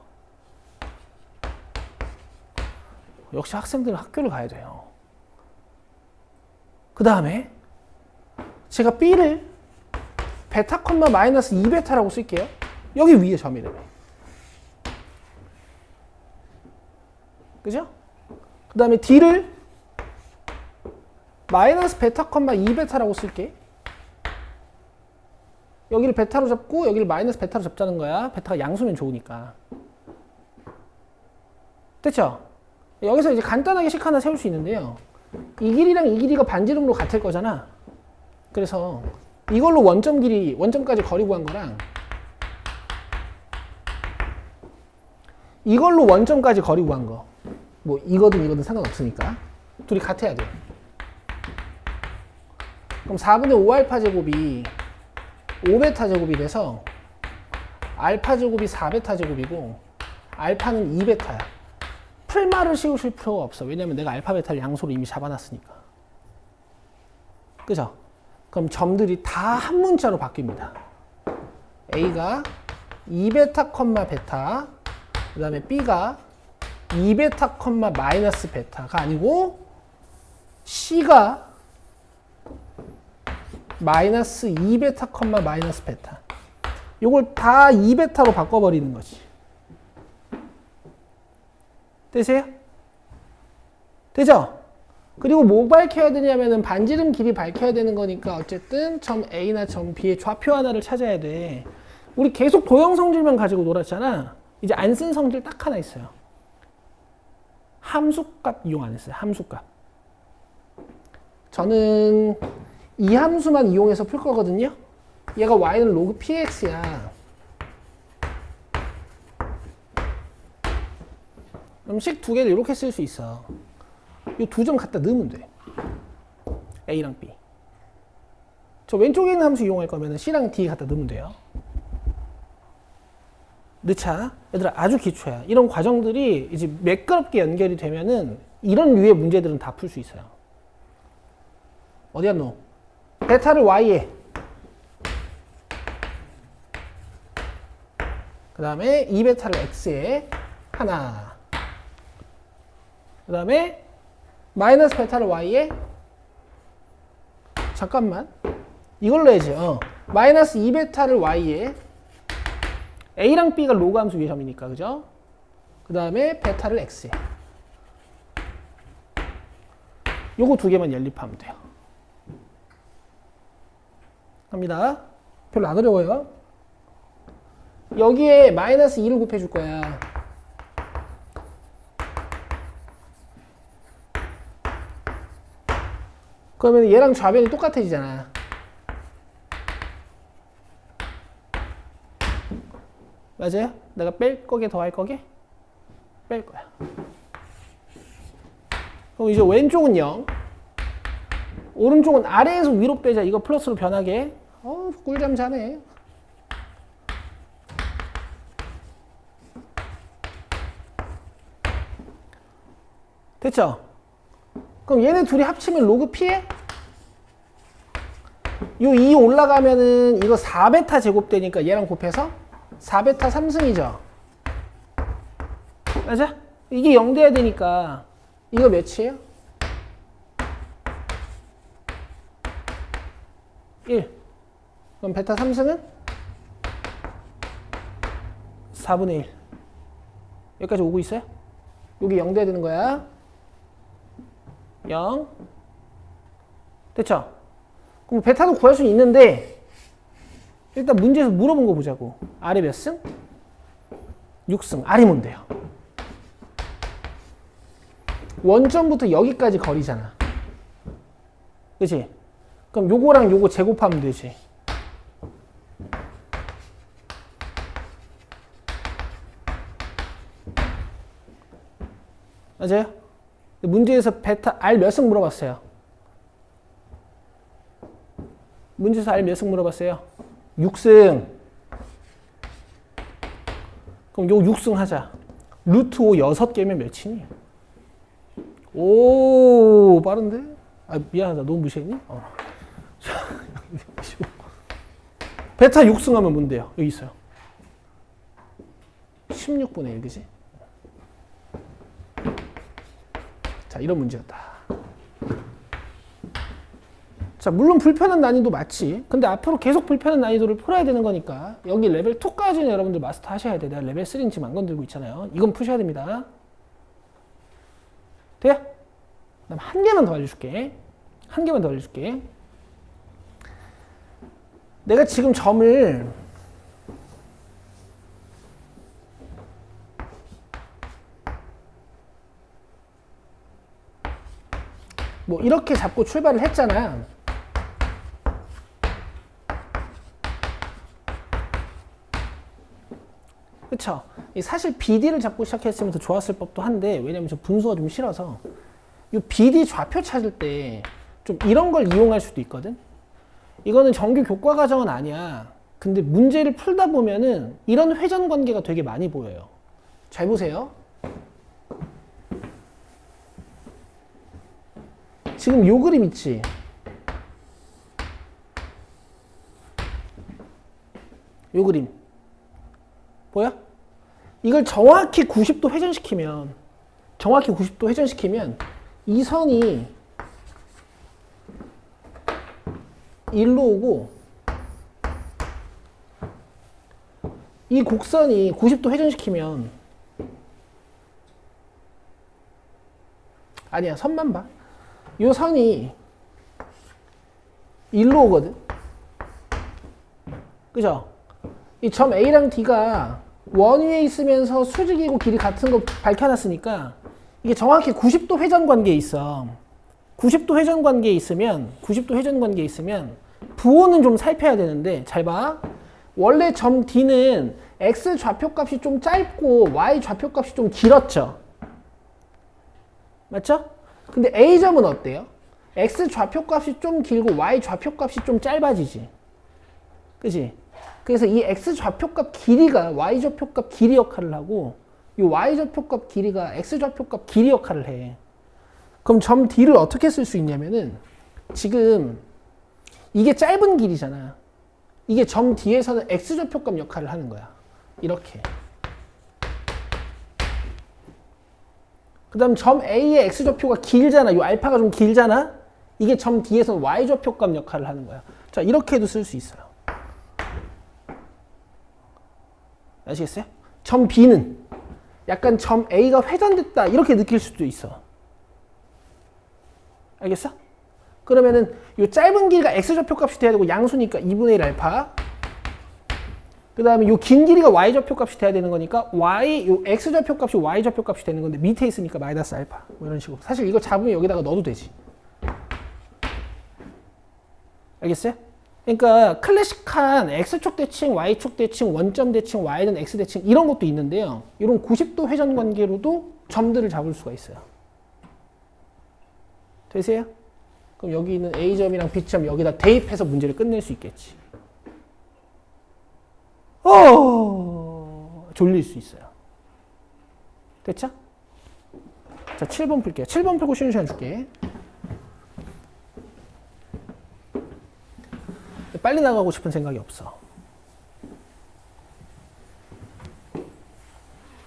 역시 학생들은 학교를 가야 돼요. 그 다음에 제가 B를 베타 콤마 마이너스 2베타라고 쓸게요. 여기 위에 점이래요. 그죠? 그 다음에 D를 마이너스 베타 콤마 2베타라고 쓸게. 여기를 베타로 잡고 여기를 마이너스 베타로 잡자는 거야. 베타가 양수면 좋으니까. 됐죠? 여기서 이제 간단하게 식 하나 세울 수 있는데요. 이 길이랑 이 길이가 반지름으로 같을 거잖아. 그래서 이걸로 원점 길이, 원점까지 거리 구한 거랑 이걸로 원점까지 거리 구한 거. 뭐 이거든 상관없으니까. 둘이 같아야 돼. 그럼 4분의 5알파 제곱이 5베타 제곱이 돼서 알파 제곱이 4베타 제곱이고 알파는 2베타야. 풀말을 씌우실 필요가 없어. 왜냐면 내가 알파 베타를 양수로 이미 잡아놨으니까. 그죠? 그럼 점들이 다 한 문자로 바뀝니다. A가 2베타 컴마 베타, 그 다음에 B가 2베타 컴마 마이너스 베타가 아니고 C가 마이너스 2베타 컴마 마이너스 베타. 요걸 다 2베타로 바꿔버리는 거지. 되세요? 되죠? 그리고 뭐 밝혀야 되냐면은 반지름 길이 밝혀야 되는 거니까 어쨌든 점 A나 점 B의 좌표 하나를 찾아야 돼. 우리 계속 도형 성질만 가지고 놀았잖아. 이제 안 쓴 성질 딱 하나 있어요. 함수값 이용 안 했어요. 함수값. 저는 이 함수만 이용해서 풀 거거든요. 얘가 y는 로그 px야. 그럼 식 두 개를 이렇게 쓸 수 있어. 이 두 점 갖다 넣으면 돼. A랑 B. 저 왼쪽에 있는 함수 이용할 거면 C랑 D 갖다 넣으면 돼요. 넣자. 얘들아 아주 기초야. 이런 과정들이 이제 매끄럽게 연결이 되면은 이런 류의 문제들은 다 풀 수 있어요. 어디 갔노? 베타를 Y에, 그 다음에 2베타를 X에 하나, 그 다음에 마이너스 베타를 Y에, 잠깐만 이걸로 해야지. 마이너스 2베타를 Y에 A랑 B가 로그 함수 위의 점이니까 그죠? 그 다음에 베타를 X에. 요거 두 개만 연립하면 돼요. 갑니다. 별로 안 어려워요. 여기에 마이너스 2를 곱해줄 거야. 그러면 얘랑 좌변이 똑같아지잖아. 맞아요? 내가 뺄 거게 더할 거게? 뺄 거야. 그럼 이제 왼쪽은 0. 오른쪽은 아래에서 위로 빼자. 이거 플러스로 변하게. 꿀잠 자네. 됐죠? 그럼 얘네 둘이 합치면 로그 P에? 요 2 올라가면은 이거 4베타 제곱되니까 얘랑 곱해서 4베타 3승이죠? 맞아? 이게 0 돼야 되니까 이거 몇이에요? 1. 그럼 베타 3승은? 4분의 1. 여기까지 오고 있어요? 여기 0 돼야 되는 거야. 0. 됐죠? 그럼 베타도 구할 수는 있는데 일단 문제에서 물어본 거 보자고. 아래 몇 승? 6승. 아래 뭔데요? 원점부터 여기까지 거리잖아. 그치? 그럼 요거랑 요거 제곱하면 되지. 맞아요? 문제에서 베타 R 몇 승 물어봤어요? 문제에서 R 몇 승 물어봤어요? 6승. 그럼 요 6승 하자. 루트 5 6개면 몇이니? 오, 빠른데? 아, 미안하다. 너무 무시했니? 베타 6승 하면 뭔데요? 여기 있어요. 16분의 1, 그지? 자, 이런 문제였다. 자, 물론 불편한 난이도 맞지. 근데 앞으로 계속 불편한 난이도를 풀어야 되는 거니까 여기 레벨 2까지는 여러분들 마스터 하셔야 돼. 내가 레벨 3는 지금 안 건들고 있잖아요. 이건 푸셔야 됩니다. 돼? 그다음 한 개만 더 알려줄게. 한 개만 더 알려줄게. 내가 지금 점을 뭐 이렇게 잡고 출발을 했잖아. 그쵸? 사실 BD를 잡고 시작했으면 더 좋았을 법도 한데 왜냐면 저 분수가 좀 싫어서 이 BD 좌표 찾을 때 좀 이런 걸 이용할 수도 있거든. 이거는 정규 교과 과정은 아니야. 근데 문제를 풀다 보면은 이런 회전 관계가 되게 많이 보여요. 잘 보세요. 지금 요 그림 있지? 요 그림 보여? 이걸 정확히 90도 회전시키면 이 선이 일로 오고 이 곡선이 90도 회전시키면 아니야, 선만 봐. 이 선이 일로 오거든. 그죠? 이 점 A랑 D가 원 위에 있으면서 수직이고 길이 같은 거 밝혀놨으니까 이게 정확히 90도 회전 관계에 있어. 90도 회전 관계에 있으면 부호는 좀 살펴야 되는데 잘 봐. 원래 점 D는 X 좌표값이 좀 짧고 Y 좌표값이 좀 길었죠. 맞죠? 근데 A점은 어때요? X 좌표값이 좀 길고 Y 좌표값이 좀 짧아지지. 그지? 그래서 이 X 좌표값 길이가 Y 좌표값 길이 역할을 하고 이 Y 좌표값 길이가 X 좌표값 길이 역할을 해. 그럼 점 D를 어떻게 쓸 수 있냐면은 지금 이게 짧은 길이잖아. 이게 점 D에서는 X 좌표값 역할을 하는 거야. 이렇게. 그 다음 점 A의 X 좌표가 길잖아. 이 알파가 좀 길잖아. 이게 점 D에서는 Y 좌표값 역할을 하는 거야. 자, 이렇게 해도 쓸 수 있어요. 아시겠어요? 점 B는 약간 점 A가 회전됐다 이렇게 느낄 수도 있어. 알겠어? 그러면은 이 짧은 길이가 X좌표값이 돼야 되고 양수니까 2분의 1 알파. 그 다음에 이 긴 길이가 Y좌표값이 돼야 되는 거니까 이 X좌표값이 Y좌표값이 되는 건데 밑에 있으니까 마이너스 알파. 뭐 이런 식으로. 사실 이거 잡으면 여기다가 넣어도 되지. 알겠어요? 그러니까 클래식한 X축 대칭, Y축 대칭, 원점 대칭, Y는 X 대칭 이런 것도 있는데요. 이런 90도 회전 관계로도 점들을 잡을 수가 있어요. 되세요? 그럼 여기 있는 A점이랑 B점 여기다 대입해서 문제를 끝낼 수 있겠지. 졸릴 수 있어요. 됐죠? 자, 7번 풀게요. 7번 풀고 쉬는 시간 줄게. 빨리 나가고 싶은 생각이 없어.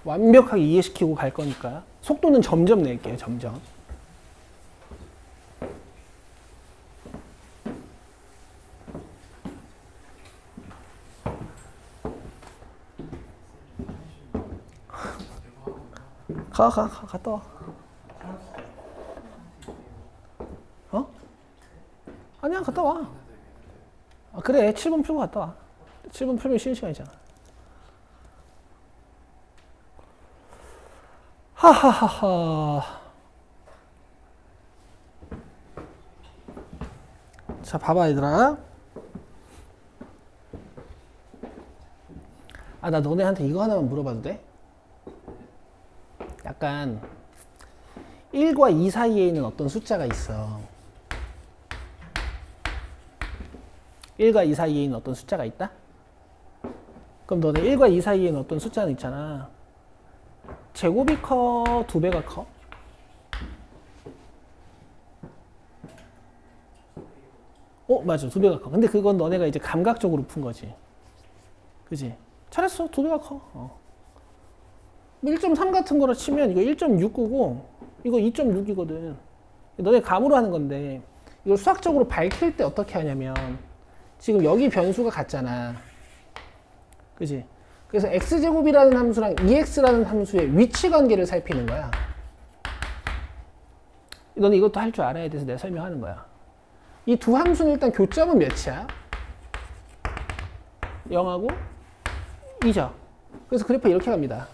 완벽하게 이해시키고 갈 거니까 속도는 점점 낼게요. 점점. 갔다 와. 어? 아니야, 갔다 와. 아, 그래, 7번 풀고 갔다 와. 7번 풀면 쉬는 시간이잖아. 하하하하. 자, 봐봐, 얘들아. 아, 나 너네한테 이거 하나만 물어봐도 돼? 약간 1과 2 사이에 있는 어떤 숫자가 있어. 1과 2 사이에 있는 어떤 숫자가 있다? 그럼 너네 1과 2 사이에 있는 어떤 숫자는 있잖아. 제곱이 커? 2배가 커? 맞아. 2배가 커. 근데 그건 너네가 이제 감각적으로 푼 거지. 그지? 잘했어. 2배가 커. 1.3 같은 거로 치면 이거 1.69고 이거 2.6이거든. 너네 감으로 하는 건데 이걸 수학적으로 밝힐 때 어떻게 하냐면 지금 여기 변수가 같잖아. 그지? 그래서 x제곱이라는 함수랑 ex라는 함수의 위치 관계를 살피는 거야. 너는 이것도 할 줄 알아야 돼서 내가 설명하는 거야. 이 두 함수는 일단 교점은 몇이야? 0하고 2죠. 그래서 그래프 이렇게 갑니다.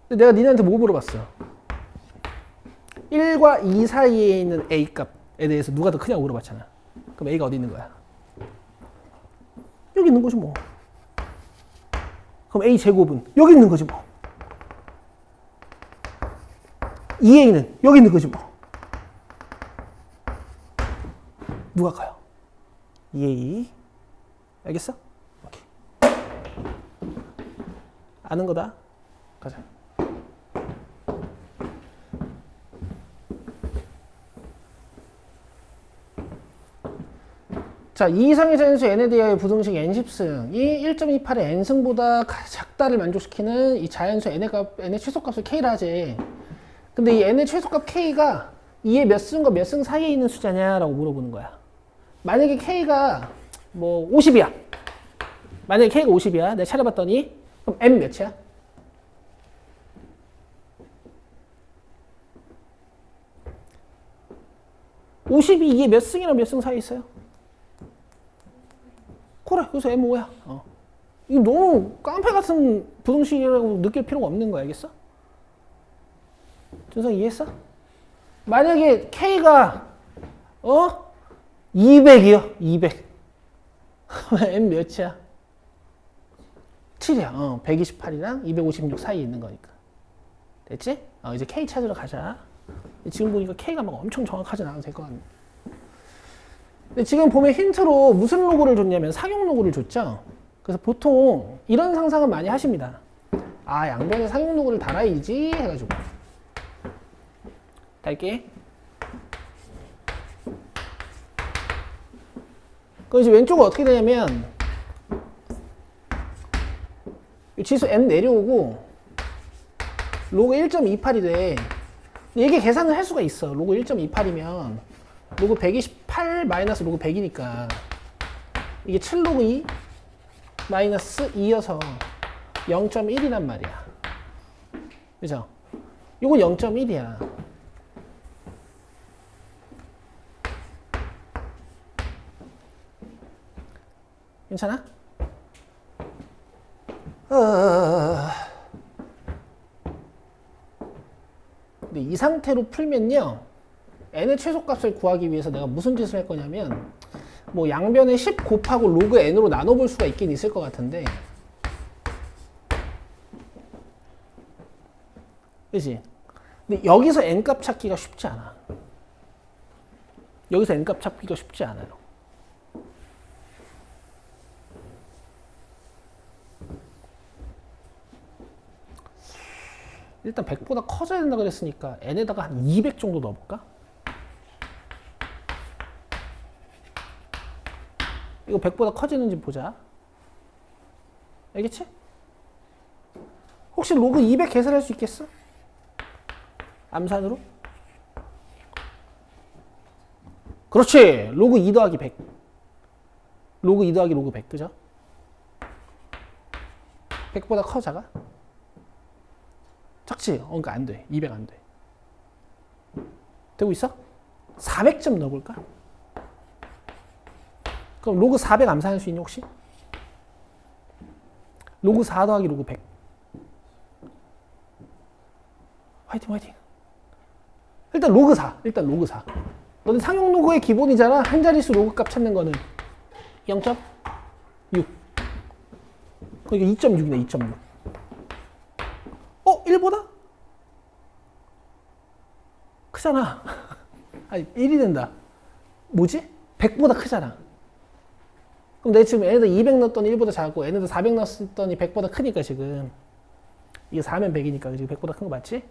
내가 니네한테 뭐 물어봤어? 1과 2 사이에 있는 a 값에 대해서 누가 더 크냐고 물어봤잖아. 그럼 a가 어디 있는 거야? 여기 있는 거지 뭐. 그럼 a 제곱은 여기 있는 거지 뭐. 2a는 여기 있는 거지 뭐. 누가 커요? 2a. 알겠어? 오케이. 아는 거다. 가자. 자, 이 이상의 자연수 n에 대하여 부등식 n10승이 1.28의 n승보다 작다를 만족시키는 이 자연수 n의 최소값을 k라 하지. 근데 이 n의 최소값 k가 2의 몇 승과 몇 승 사이에 있는 숫자냐라고 물어보는 거야. 만약에 k가 뭐 50이야. 만약에 k가 50이야. 내가 찾아봤더니 그럼 n 몇이야? (50이) 이게 몇 승이랑 몇 승 사이에 있어요? 그래, 그래서 M 뭐야? 이거 너무 깡패 같은 부등식이라고 느낄 필요가 없는 거야, 알겠어? 준성 이해했어? 만약에 K가 200이요, 200. M 몇이야? 7이야. 128이랑 256 사이에 있는 거니까. 됐지? 이제 K 찾으러 가자. 지금 보니까 K가 막 엄청 정확하지 않아도 될 것 같네. 근데 지금 보면 힌트로 무슨 로고를 줬냐면 상용 로고를 줬죠. 그래서 보통 이런 상상은 많이 하십니다. 아, 양변에 상용 로고를 달아야지 해가지고 달게. 그럼 이제 왼쪽은 어떻게 되냐면 지수 n 내려오고 로그 1.28이 돼. 이게 계산을 할 수가 있어. 로그 1.28이면 로그 128 마이너스 로그 100이니까 이게 7로그 2 마이너스 2여서 0.1이란 말이야. 그죠? 이건 0.1이야. 괜찮아? 근데 이 상태로 풀면요, n의 최소값을 구하기 위해서 내가 무슨 짓을 할 거냐면 뭐 양변에 10 곱하고 로그 n으로 나눠볼 수가 있긴 있을 것 같은데, 그치? 근데 여기서 n값 찾기가 쉽지 않아. 여기서 n값 찾기가 쉽지 않아요. 일단 100보다 커져야 된다 그랬으니까 n에다가 한 200 정도 넣어볼까? 이거 100보다 커지는지 보자. 알겠지? 혹시 로그 200 계산할 수 있겠어? 암산으로? 그렇지! 로그 2 더하기 100. 로그 2 더하기 로그 100, 그죠? 100보다 커, 작아? 작지? 그러니까 안 돼. 200 안 돼. 되고 있어? 400점 넣어볼까? 그럼 로그 400 암산할 수 있니 혹시? 로그 4 더하기 로그 100. 화이팅 화이팅. 일단 로그 4. 일단 로그 4. 너는 상용 로그의 기본이잖아. 한 자릿수 로그 값 찾는 거는 0.6. 그러니까 2.6이네. 2.6. 1보다? 크잖아. 아니 1이 된다. 뭐지? 100보다 크잖아. 그럼 내가 지금 얘네들 200 넣었더니 1보다 작고 얘네들 400 넣었더니 100보다 크니까 지금 이게 4면 100이니까 지금 100보다 큰 거 맞지?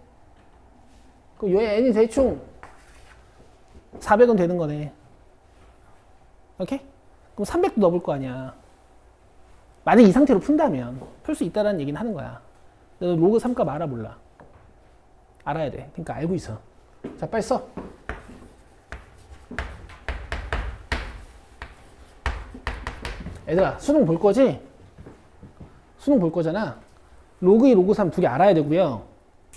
그럼 얘 n이 대충 400은 되는 거네. 오케이? 그럼 300도 넣어볼 거 아니야. 만약 이 상태로 푼다면 풀 수 있다라는 얘기는 하는 거야. 너 로그 3값 알아 몰라? 알아야 돼. 그러니까 알고 있어. 자, 빨리 써. 얘들아, 수능 볼 거지? 수능 볼 거잖아. 로그 2, 로그 3 두 개 알아야 되고요.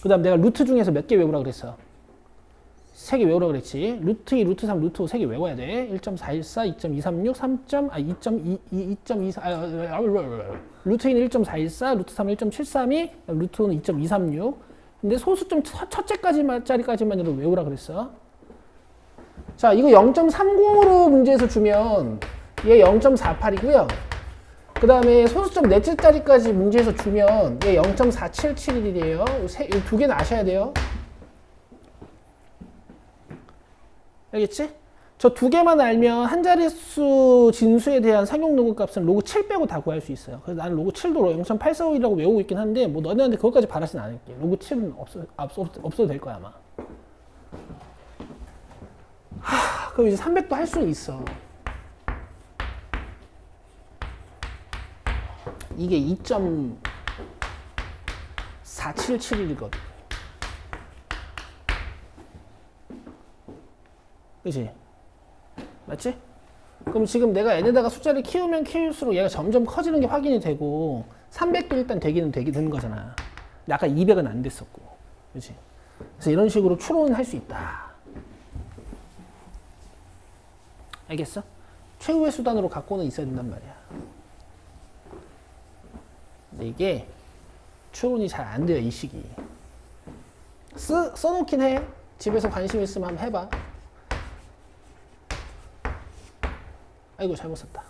그 다음 내가 루트 중에서 몇 개 외우라 그랬어? 3개 외우라 그랬지. 루트 2, 루트 3, 루트 5 3개 외워야 돼. 1.414, 2.236, 2.24, 루트 2는 1.414, 루트 3은 1.732, 루트 5는 2.236. 근데 소수점 첫째까지만짜리까지만으로 외우라 그랬어. 자, 이거 0.30으로 문제에서 주면 얘 0.48이고요. 그 다음에 소수점 넷째 자리까지 문제에서 주면 얘 0.477이래요. 이 두 개는 아셔야 돼요. 알겠지? 저 두 개만 알면 한 자릿수 진수에 대한 상용 로그 값은 로그 7 빼고 다 구할 수 있어요. 그래서 나는 로그 7도 0.845이라고 외우고 있긴 한데 뭐 너네한테 그것까지 바라진 않을게. 로그 7은 없어도 될 거야 아마. 그럼 이제 300도 할 수는 있어. 이게 2.477이거든. 그치? 맞지? 그럼 지금 내가 n에다가 숫자를 키우면 키울수록 얘가 점점 커지는 게 확인이 되고 300도 일단 되는 거잖아. 근데 아까 200은 안 됐었고. 그치? 그래서 이런 식으로 추론은 할 수 있다. 알겠어? 최후의 수단으로 갖고는 있어야 된단 말이야. 근데 이게 추론이 잘 안 돼요, 이 시기. 써놓긴 해. 집에서 관심 있으면 한번 해봐. 아이고, 잘못 썼다.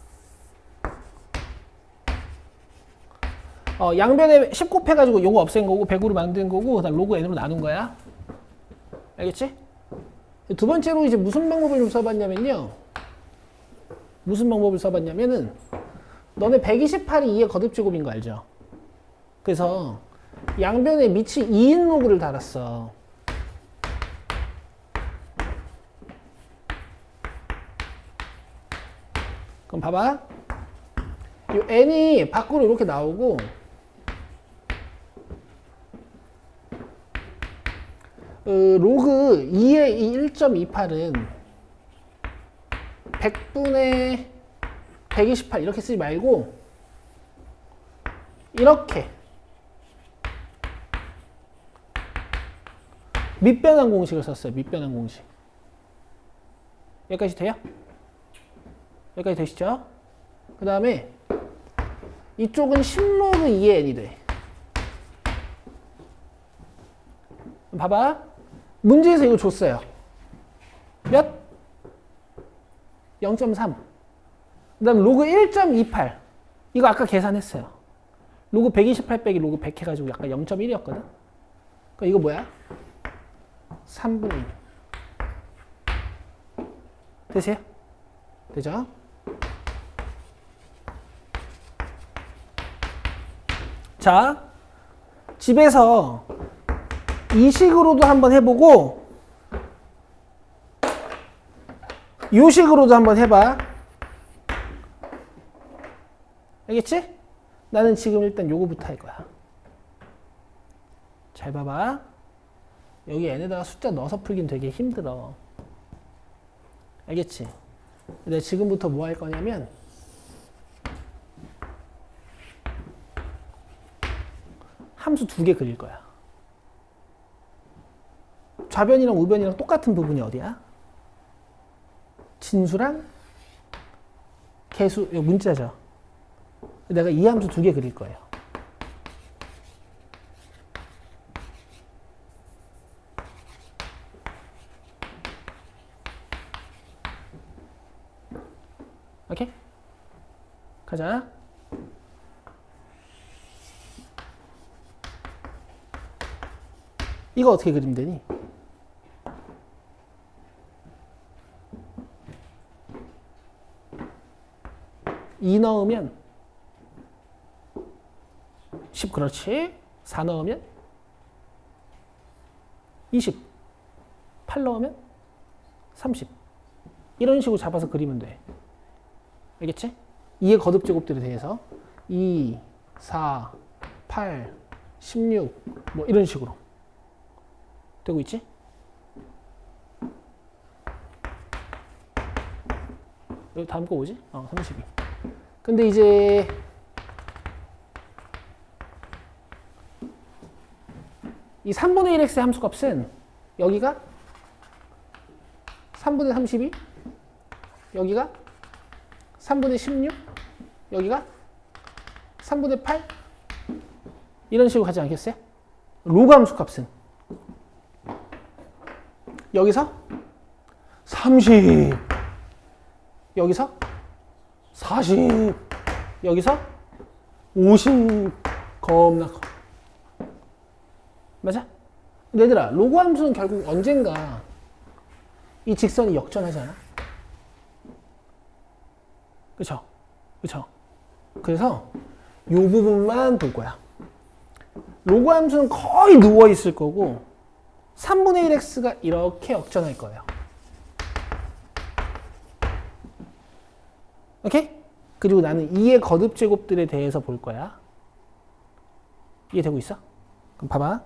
양변에 10 곱해가지고 요거 없앤 거고, 100으로 만든 거고, 그 다음 로그 n으로 나눈 거야. 알겠지? 두 번째로 이제 무슨 방법을 좀 써봤냐면요. 무슨 방법을 써봤냐면은, 너네 128이 2의 거듭제곱인 거 알죠? 그래서 양변에 밑이 2인 로그를 달았어. 그럼 봐봐. 이 n이 밖으로 이렇게 나오고 로그 2의 이 1.28은 100분의 128 이렇게 쓰지 말고 이렇게 밑변환 공식을 썼어요. 밑변환 공식. 여기까지 돼요? 여기까지 되시죠? 그 다음에 이쪽은 10로그 2의 n이 돼. 봐봐. 문제에서 이거 줬어요. 몇? 0.3. 그 다음 로그 1.28. 이거 아까 계산했어요. 로그 128 빼기 로그 100 해가지고 약간 0.1이었거든. 그러니까 이거 뭐야? 3분의 1. 되세요? 되죠? 자, 집에서 이 식으로도 한번 해보고 이 식으로도 한번 해봐. 알겠지? 나는 지금 일단 요거부터 할 거야. 잘 봐봐. 여기 n에다가 숫자 넣어서 풀긴 되게 힘들어. 알겠지? 근데 지금부터 뭐 할 거냐면 함수 두 개 그릴 거야. 좌변이랑 우변이랑 똑같은 부분이 어디야? 진수랑 개수, 이거 문자죠. 내가 이 함수 두 개 그릴 거예요. 오케이? 가자. 이거 어떻게 그리면 되니? 이 넣으면 10 그렇지. 4 넣으면 20. 8 넣으면 30. 이런 식으로 잡아서 그리면 돼. 알겠지? 2의 거듭 제곱들에 대해서 2, 4, 8, 16 뭐 이런 식으로 되고 있지? 여기 다음 거 뭐지? 32. 근데 이제 이 3분의 1x의 함수값은 여기가 3분의 32, 여기가 3분의 16, 여기가 3분의 8 이런 식으로 가지 않겠어요? 로그 함수값은 여기서 30, 여기서 40, 여기서 50 겁나 커. 맞아? 근데 얘들아, 로그 함수는 결국 언젠가 이 직선이 역전하잖아. 그쵸? 그쵸? 그래서 이 부분만 볼 거야. 로그 함수는 거의 누워 있을 거고 3분의 1x가 이렇게 역전할 거예요. 오케이? 그리고 나는 2의 거듭 제곱들에 대해서 볼 거야. 이해되고 있어? 그럼 봐봐.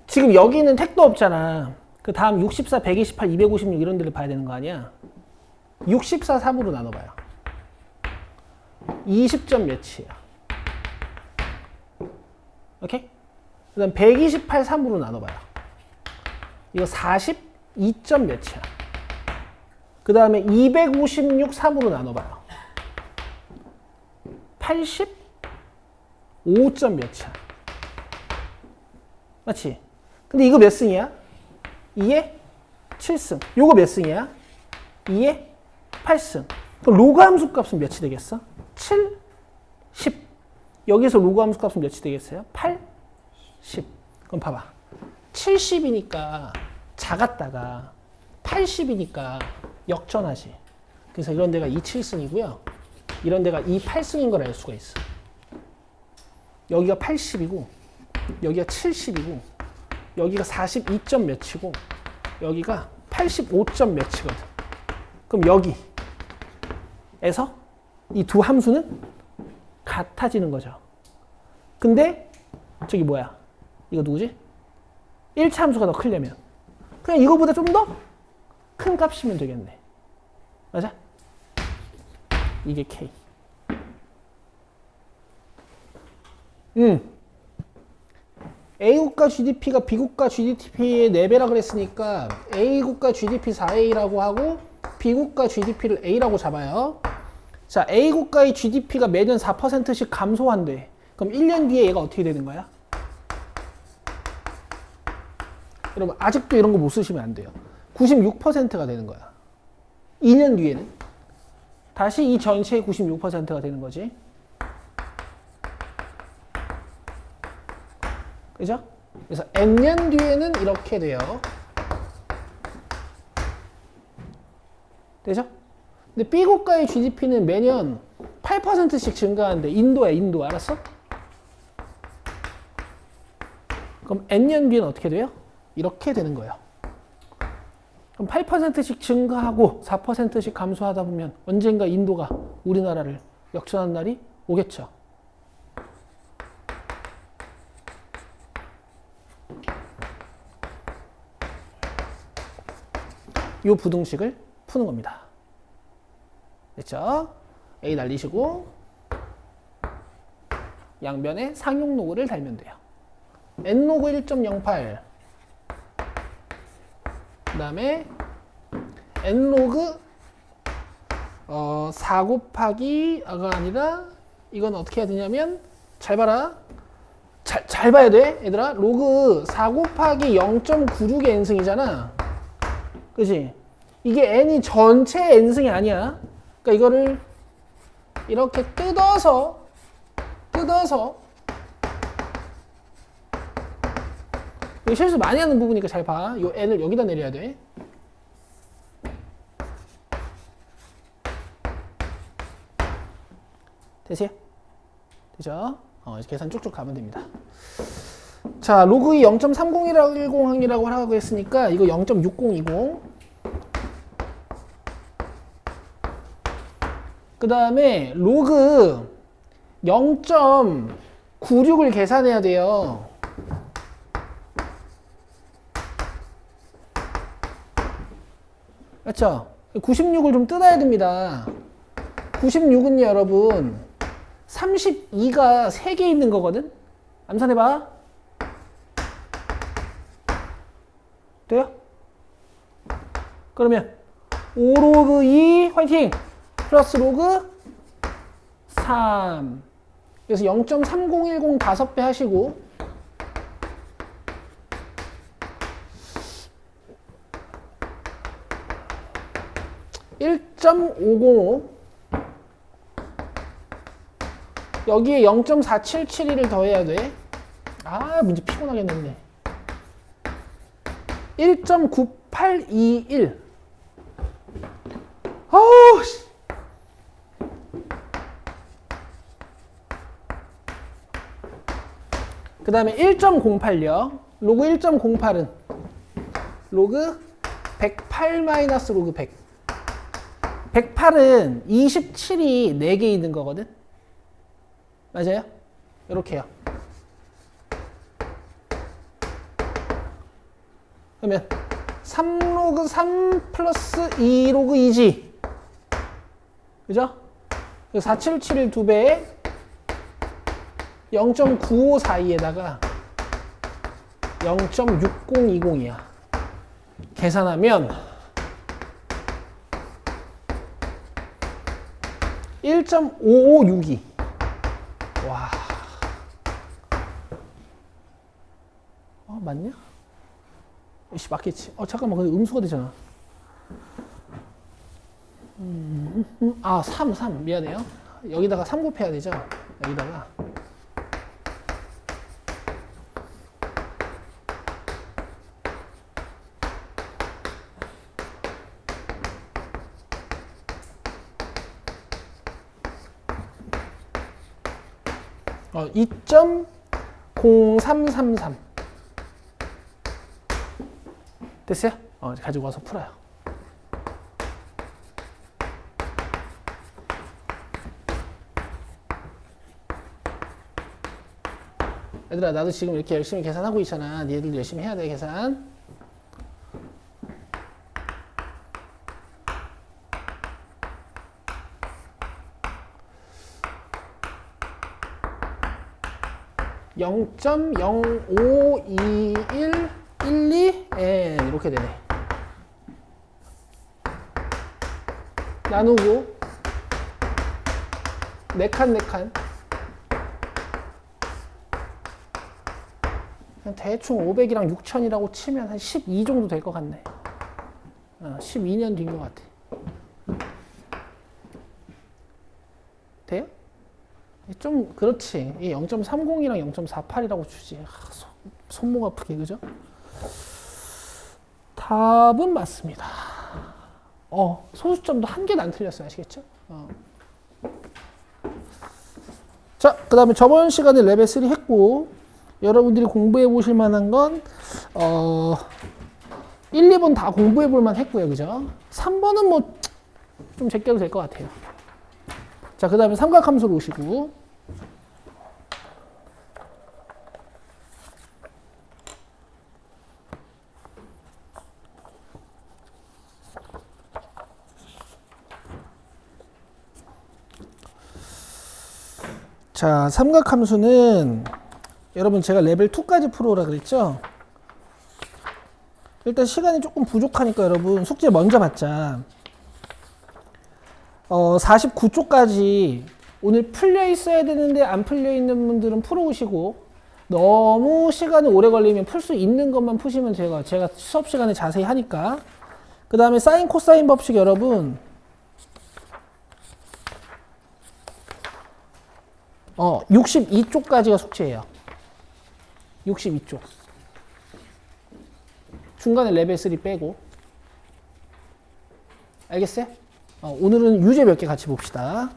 지금 여기는 택도 없잖아. 그 다음 64, 128, 256 이런 데를 봐야 되는 거 아니야? 64, 3으로 나눠봐요. 20점 몇이야? 오케이? 그 다음 128, 3으로 나눠봐요. 이거 42점 몇이야? 그 다음에 256, 3으로 나눠봐요. 85점 몇이야? 맞지? 근데 이거 몇 승이야? 2에 7승. 요거 몇 승이야? 2에 8승. 그럼 로그 함수 값은 몇이 되겠어? 7, 10. 여기서 로그 함수 값은 몇이 되겠어요? 8, 10. 그럼 봐봐. 70이니까 작았다가 80이니까 역전하지. 그래서 이런 데가 2, 7승이고요. 이런 데가 2, 8승인 걸 알 수가 있어. 여기가 80이고 여기가 70이고 여기가 42점 몇이고 여기가 85점 몇이거든. 그럼 여기에서 이 두 함수는 같아지는 거죠. 근데 저기 뭐야? 이거 누구지? 1차 함수가 더 크려면 그냥 이거보다 좀 더 큰 값이면 되겠네. 맞아? 이게 K. A국가 GDP가 B국가 GDP의 4배라 그랬으니까 A국가 GDP 4A라고 하고 B국가 GDP를 A라고 잡아요. 자, A국가의 GDP가 매년 4%씩 감소한대. 그럼 1년 뒤에 얘가 어떻게 되는 거야? 여러분 아직도 이런 거 못 쓰시면 안 돼요. 96%가 되는 거야. 2년 뒤에는 다시 이 전체의 96%가 되는 거지. 그죠? 그래서 N년 뒤에는 이렇게 돼요. 되죠? 근데 B국가의 GDP는 매년 8%씩 증가하는데 인도야, 인도. 알았어? 그럼 N년 뒤에는 어떻게 돼요? 이렇게 되는 거예요. 그럼 8%씩 증가하고 4%씩 감소하다 보면 언젠가 인도가 우리나라를 역전한 날이 오겠죠. 이 부등식을 푸는 겁니다. 됐죠? A 날리시고 양변에 상용 로그를 달면 돼요. n로그 1.08 그 다음에 n로그 4 곱하기가 아니라 이건 어떻게 해야 되냐면 잘 봐라. 잘 봐야 돼 얘들아. 로그 4 곱하기 0.96의 n승이잖아. 그치? 이게 n이 전체 n승이 아니야. 그러니까 이거를 이렇게 뜯어서 이거 실수 많이 하는 부분이니까 잘 봐. 이 n을 여기다 내려야 돼. 되세요? 되죠? 이제 계산 쭉쭉 가면 됩니다. 자, 로그 0.30이라고 하고 했으니까 이거 0.6020 그 다음에 로그 0.96을 계산해야 돼요. 그렇죠? 96을 좀 뜯어야 됩니다. 96은요, 여러분. 32가 3개 있는 거거든? 암산해봐. 돼요? 그러면 5로그 2 화이팅! 플러스 로그 3. 그래서 0.3010 5배 하시고 1.505 여기에 0.4772를 더해야 돼. 아, 문제 피곤하겠네. 1.9821. 어우, 씨. 그 다음에 1.08요. 로그 1.08은 로그 108 마이너스 로그 100. 108은 27이 4개 있는 거거든. 맞아요? 이렇게요. 그러면 3로그 3 플러스 2로그 2지. 그죠? 4771 2배에 0.954에다가 0.6020이야. 계산하면 1.5562. 와. 맞냐? 씨, 맞겠지. 잠깐만, 근데 음수가 되잖아. 3. 미안해요. 여기다가 3 곱해야 되죠? 여기다가. 어, 2.0333. 됐어요? 가지고 와서 풀어요. 얘들아, 나도 지금 이렇게 열심히 계산하고 있잖아. 니네들도 열심히 해야 돼, 계산. (0.052112) 이렇게 되네. 나누고 4칸 4칸 대충 500이랑 6000이라고 치면 한 12 정도 될 것 같네. 12년 뒤인 것 같아. 돼요? 좀 그렇지. 이 0.30이랑 0.48이라고 주지. 손목 아프게, 그죠? 답은 맞습니다. 소수점도 한 개도 안 틀렸어요. 아시겠죠? 자, 그 다음에 저번 시간에 레벨 3 했고, 여러분들이 공부해 보실 만한 건 1, 2번 다 공부해 볼 만 했고요. 그죠? 3번은 뭐 좀 제껴도 될 것 같아요. 자, 그 다음에 삼각함수로 오시고, 자, 삼각함수는 여러분 제가 레벨 2까지 풀어오라 그랬죠? 일단 시간이 조금 부족하니까 여러분 숙제 먼저 받자. 49쪽까지 오늘 풀려 있어야 되는데 안 풀려 있는 분들은 풀어오시고, 너무 시간이 오래 걸리면 풀 수 있는 것만 푸시면 돼요. 제가 수업 시간에 자세히 하니까. 그 다음에 사인 코사인 법칙 여러분 62쪽까지가 숙제예요. 62쪽. 중간에 레벨 3 빼고. 알겠어요? 오늘은 유제 몇 개 같이 봅시다.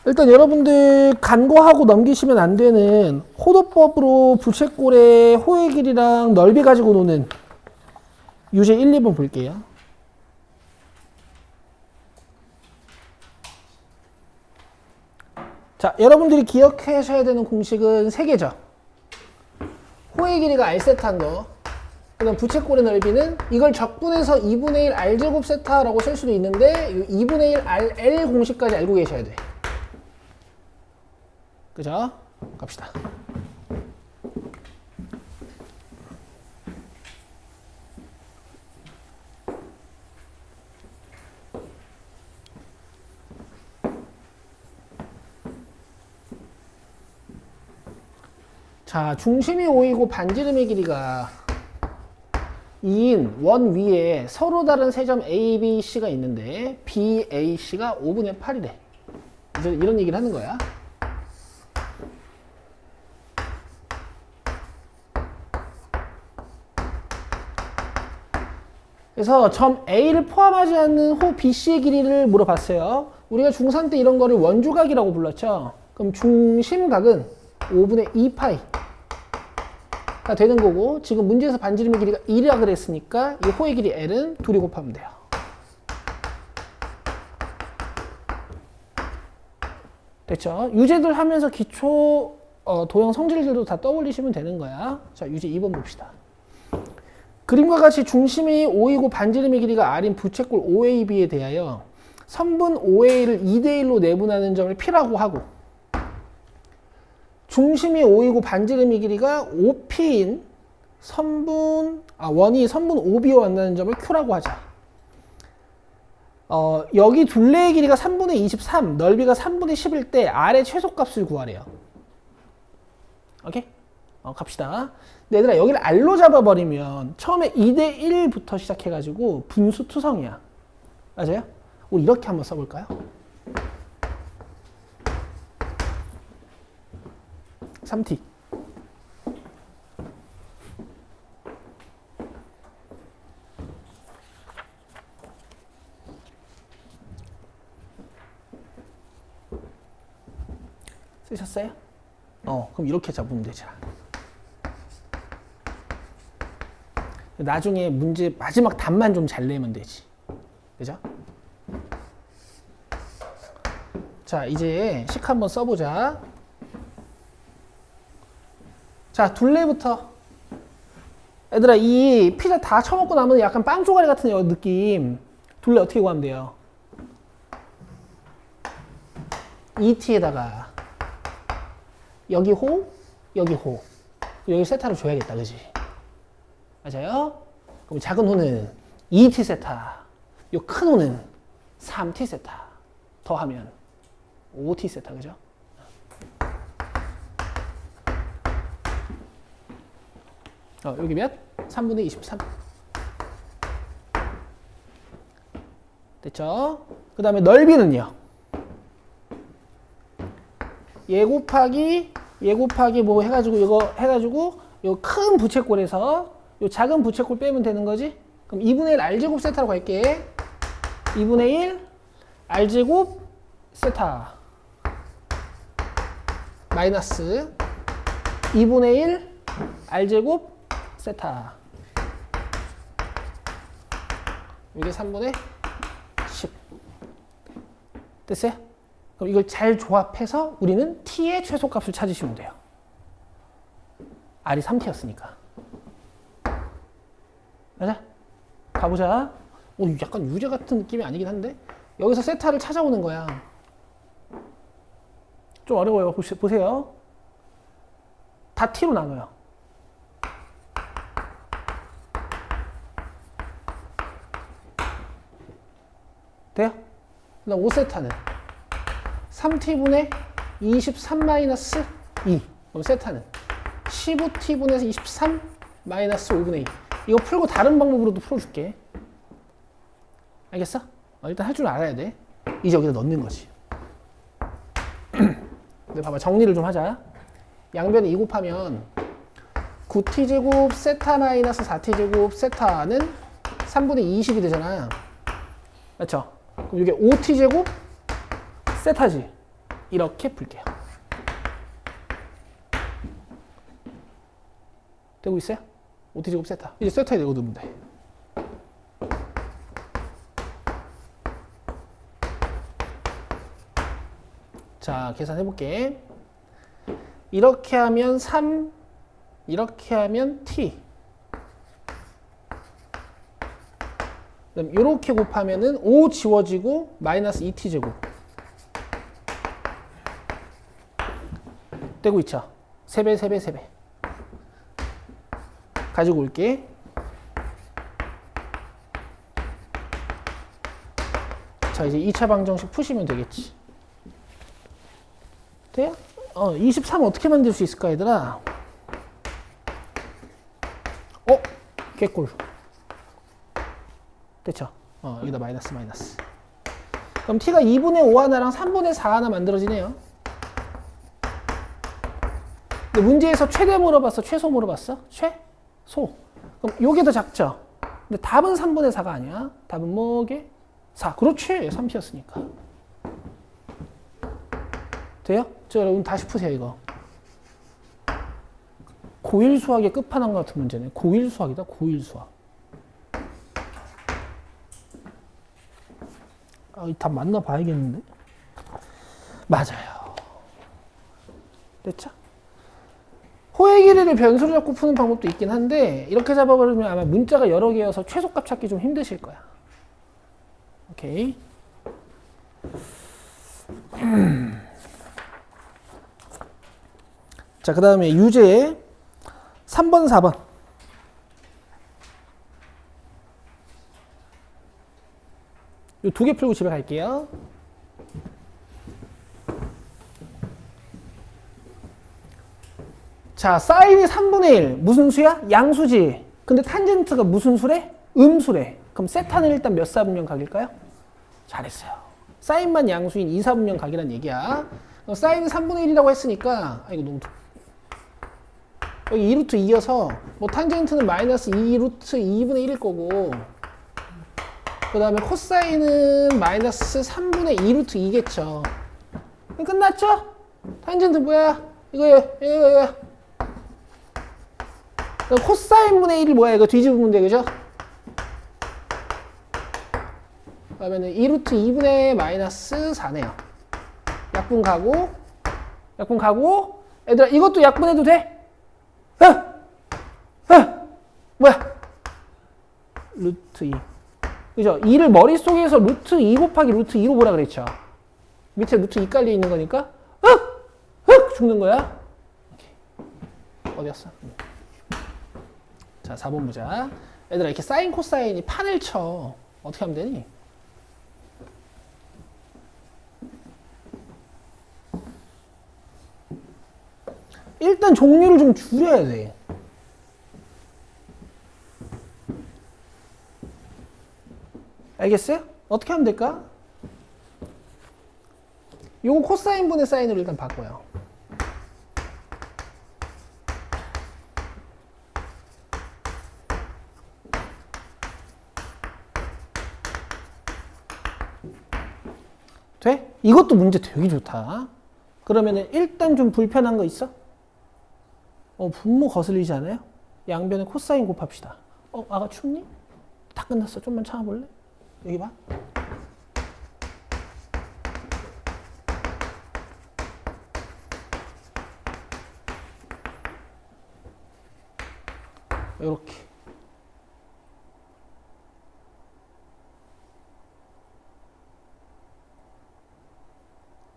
일단 여러분들 간과하고 넘기시면 안 되는 호도법으로 부채꼴의 호의 길이랑 넓이 가지고 노는 유제 1, 2번 볼게요. 자, 여러분들이 기억하셔야 되는 공식은 3개죠. 호의 길이가 R세타인 거, 그 다음 부채꼴의 넓이는 이걸 적분해서 2분의 1 R제곱 세타라고 쓸 수도 있는데 2분의 1 RL 공식까지 알고 계셔야 돼. 그죠? 갑시다. 자, 중심이 5이고 반지름의 길이가 2인 원 위에 서로 다른 세 점 A, B, C가 있는데 B, A, C가 5분의 8이래. 이제 이런 얘기를 하는 거야. 그래서 점 A를 포함하지 않는 호 BC의 길이를 물어봤어요. 우리가 중3 때 이런 거를 원주각이라고 불렀죠. 그럼 중심각은 5분의 2파이가 되는 거고, 지금 문제에서 반지름의 길이가 1이라 그랬으니까 이 호의 길이 L은 2이 곱하면 돼요. 됐죠? 유제들 하면서 기초 도형 성질들도 다 떠올리시면 되는 거야. 자, 유제 2번 봅시다. 그림과 같이 중심이 5이고 반지름의 길이가 R인 부채꼴 OAB에 대하여 선분 OA를 2대1로 내분하는 점을 P라고 하고, 중심이 5이고 반지름의 길이가 OP인 원이 선분 OB와 만나는 점을 Q라고 하자. 여기 둘레의 길이가 3분의 23, 넓이가 3분의 10일 때 R의 최소값을 구하래요. 오케이? 갑시다. 근데 얘들아, 여기를 R로 잡아버리면 처음에 2대1부터 시작해가지고 분수 투성이야. 맞아요? 우리 이렇게 한번 써볼까요? 3t. 쓰셨어요? 그럼 이렇게 잡으면 되잖아. 나중에 문제 마지막 답만 좀 잘 내면 되지. 그죠? 자, 이제 식 한번 써보자. 자, 둘레부터. 얘들아, 이 피자 다 처먹고 나면 약간 빵 쪼가리 같은 느낌. 둘레 어떻게 구하면 돼요? 2t에다가 여기 호, 여기 호. 여기 세타를 줘야겠다, 그지? 맞아요? 그럼 작은 호는 2t 세타, 요 큰 호는 3t 세타 더하면 5t 세타, 그죠? 여기 몇? 3분의 23. 됐죠? 그 다음에 넓이는요? 얘 곱하기 뭐 해가지고 이거 해가지고 요 큰 부채꼴에서 요 작은 부채꼴 빼면 되는 거지? 그럼 2분의 1 R제곱 세타로 갈게. 2분의 1 R제곱 세타 마이너스 2분의 1 R제곱 세타. 이게 3분의 10. 됐어요? 그럼 이걸 잘 조합해서 우리는 t의 최소값을 찾으시면 돼요. R이 3t였으니까. 맞아? 가보자. 약간 유제 같은 느낌이 아니긴 한데 여기서 세타를 찾아오는 거야. 좀 어려워요. 보세요. 다 t로 나눠요. 돼요? 그다음 5세타는 3t분의 23-2. 그럼 세타는 15t분의 23 마이너스 5분의 2. 이거 풀고 다른 방법으로도 풀어줄게. 알겠어? 일단 할 줄 알아야 돼. 이제 여기다 넣는 거지. 근데 봐봐, 정리를 좀 하자. 양변에 2 곱하면 9t제곱 세타 마이너스 4t제곱 세타는 3분의 20이 되잖아. 맞죠? 그럼 이게 5t제곱 세타지. 이렇게 풀게요. 되고 있어요? 5t제곱 세타. 이제 세타에 내고 넣으면 돼. 자, 계산해볼게. 이렇게 하면 3, 이렇게 하면 t. 그럼 이렇게 곱하면은 5 지워지고 마이너스 2t 제곱. 되고 있죠? 3배, 3배, 3배. 가지고 올게. 자, 이제 2차 방정식 푸시면 되겠지. 돼요? 23 어떻게 만들 수 있을까, 얘들아? 개꿀. 됐죠? 여기다 마이너스, 마이너스. 그럼 t가 2분의 5 하나랑 3분의 4 하나 만들어지네요. 근데 문제에서 최대 물어봤어? 최소 물어봤어? 최소. 그럼 요게 더 작죠? 근데 답은 3분의 4가 아니야. 답은 뭐게? 4. 그렇지. 3t였으니까. 돼요? 저 여러분 다시 푸세요, 이거. 고1 수학의 끝판왕 같은 문제네. 고1 수학이다, 고1 수학. 이 답 맞나 봐야겠는데? 맞아요. 됐죠? 호의 길이를 변수로 잡고 푸는 방법도 있긴 한데 이렇게 잡아버리면 아마 문자가 여러 개여서 최소값 찾기 좀 힘드실 거야. 오케이. 자, 그 다음에 유제 3번, 4번. 이 두 개 풀고 집에 갈게요. 자, 사인이 3분의 1. 무슨 수야? 양수지. 근데 탄젠트가 무슨 수래? 음수래. 그럼 세타는 일단 몇 사분면 각일까요? 잘했어요. 사인만 양수인 2사분면 각이란 얘기야. 사인이 3분의 1이라고 했으니까 이거 너무 여기 2루트 2여서 뭐 탄젠트는 마이너스 2루트 2분의 1일 거고 그 다음에 코사인은 마이너스 3분의 2루트 2겠죠. 끝났죠? 탄젠트 뭐야? 이거예요. 코사인분의 1이 뭐야? 이거 뒤집으면 돼, 그죠? 그러면은 2루트 2분의 마이너스 4네요. 약분 가고 얘들아 이것도 약분해도 돼? 뭐야? 루트 2. 그죠? 2를 머릿속에서 루트 2 곱하기 루트 2로 보라 그랬죠? 밑에 루트 2 깔려 있는 거니까 죽는 거야. 어디였어? 자, 4번 보자. 얘들아 이렇게 사인 코사인이 판을 쳐. 어떻게 하면 되니? 일단 종류를 좀 줄여야 돼. 알겠어요? 어떻게 하면 될까? 요거 코사인분의 사인으로 일단 바꿔요. 돼? 이것도 문제 되게 좋다. 그러면은 일단 좀 불편한 거 있어? 분모 거슬리지 않아요? 양변에 코사인 곱합시다. 아가 춥니? 다 끝났어. 좀만 참아볼래? 여기 봐. 요렇게.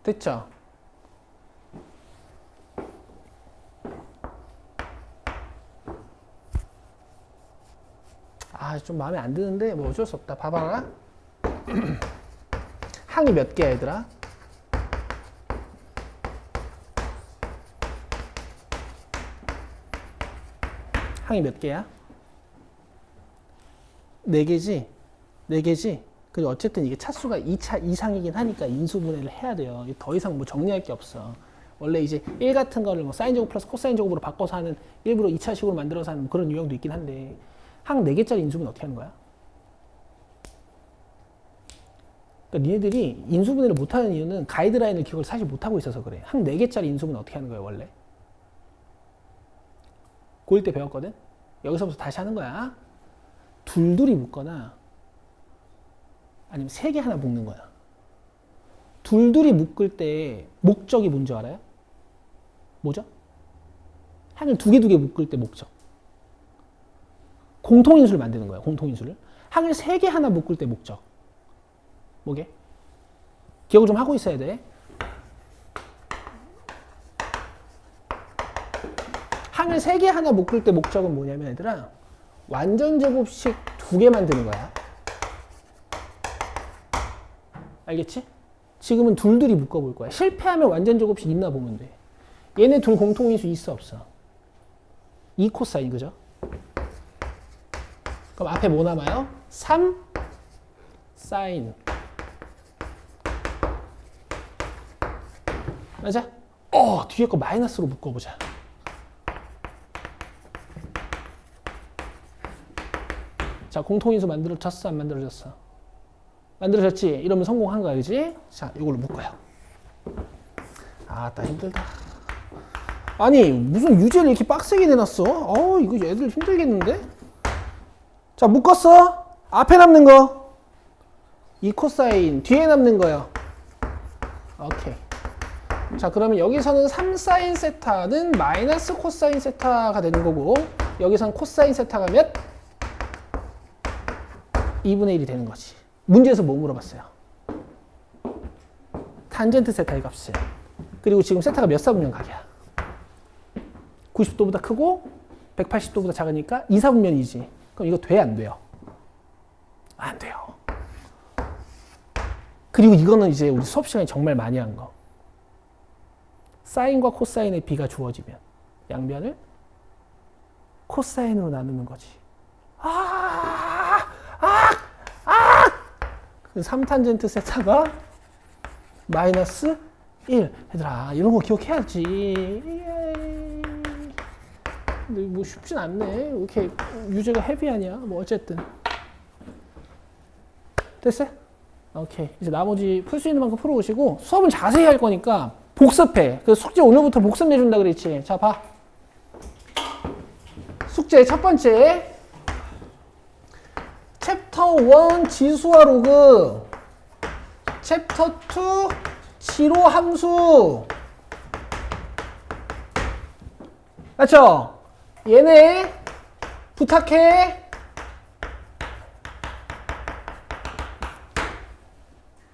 됐죠? 좀 마음에 안 드는데 뭐 어쩔 수 없다. 봐봐라. 항이 몇 개야, 얘들아? 항이 몇 개야? 4개지? 4개지? 그리고 어쨌든 이게 차수가 2차 이상이긴 하니까 인수분해를 해야 돼요. 더 이상 뭐 정리할 게 없어. 원래 이제 1 같은 거를 뭐 사인 제곱 플러스 코사인 제곱으로 바꿔서 하는 일부러 2차식으로 만들어서 하는 그런 유형도 있긴 한데 항 4개짜리 인수분해 어떻게 하는 거야? 그러니까 니네들이 인수분해를 못하는 이유는 가이드라인을 기억을 사실 못하고 있어서 그래. 항 4개짜리 인수분해 어떻게 하는 거야 원래? 고1 때 배웠거든? 여기서부터 다시 하는 거야. 둘둘이 묶거나 아니면 3개 하나 묶는 거야. 둘둘이 묶을 때 목적이 뭔지 알아요? 뭐죠? 항을 두 개 묶을 때 목적. 공통인수를 만드는 거예요. 공통인수를. 항을 세 개 하나 묶을 때 목적. 뭐게? 기억을 좀 하고 있어야 돼. 항을 세 개 하나 묶을 때 목적은 뭐냐면 얘들아, 완전 제곱식 두 개 만드는 거야. 알겠지? 지금은 둘둘이 묶어볼 거야. 실패하면 완전 제곱식 있나 보면 돼. 얘네 둘 공통인수 있어 없어? 2 코사인, 그죠? 그럼 앞에 뭐 남아요? 3 사인. 맞아? 뒤에 거 마이너스로 묶어보자. 자, 공통인수 만들어졌어, 안 만들어졌어? 만들어졌지? 이러면 성공한 거야, 그지? 자, 이걸로 묶어요. 아따, 힘들다. 아니, 무슨 유제를 이렇게 빡세게 내놨어? 이거 애들 힘들겠는데? 자, 묶었어. 앞에 남는 거 2 코사인, 뒤에 남는 거요. 오케이. 자, 그러면 여기서는 3 사인 세타는 마이너스 코사인 세타가 되는 거고, 여기서는 코사인 세타가 몇? 2분의 1이 되는 거지. 문제에서 뭐 물어봤어요? 탄젠트 세타의 값이에요. 그리고 지금 세타가 몇 사분면 각이야? 90도보다 크고 180도보다 작으니까 2사분면이지. 그럼 이거 돼, 안 돼요? 안 돼요. 그리고 이거는 이제 우리 수업 시간에 정말 많이 한 거. 사인과 코사인의 비가 주어지면 양변을 코사인으로 나누는 거지. 그 3탄젠트 세타가 마이너스 1. 얘들아, 이런 거 기억해야지. 근데 뭐 쉽진 않네. 왜 이렇게 유제가 헤비하냐? 뭐 어쨌든. 됐어요? 오케이. 이제 나머지 풀 수 있는 만큼 풀어오시고, 수업은 자세히 할 거니까 복습해. 그 숙제 오늘부터 복습 내준다 그랬지. 자, 봐. 숙제 첫 번째. 챕터 1 지수와 로그, 챕터 2 지로 함수. 맞죠? 얘네 부탁해.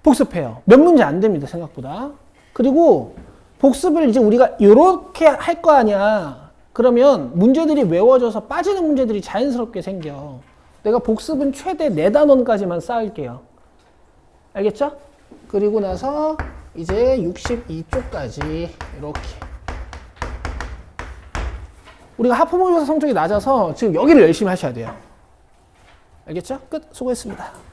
복습해요. 몇 문제 안 됩니다, 생각보다. 그리고 복습을 이제 우리가 이렇게 할 거 아니야. 그러면 문제들이 외워져서 빠지는 문제들이 자연스럽게 생겨. 내가 복습은 최대 4단원까지만 쌓을게요. 알겠죠? 그리고 나서 이제 62쪽까지 이렇게. 우리가 하프모의고사 성적이 낮아서 지금 여기를 열심히 하셔야 돼요. 알겠죠? 끝. 수고했습니다.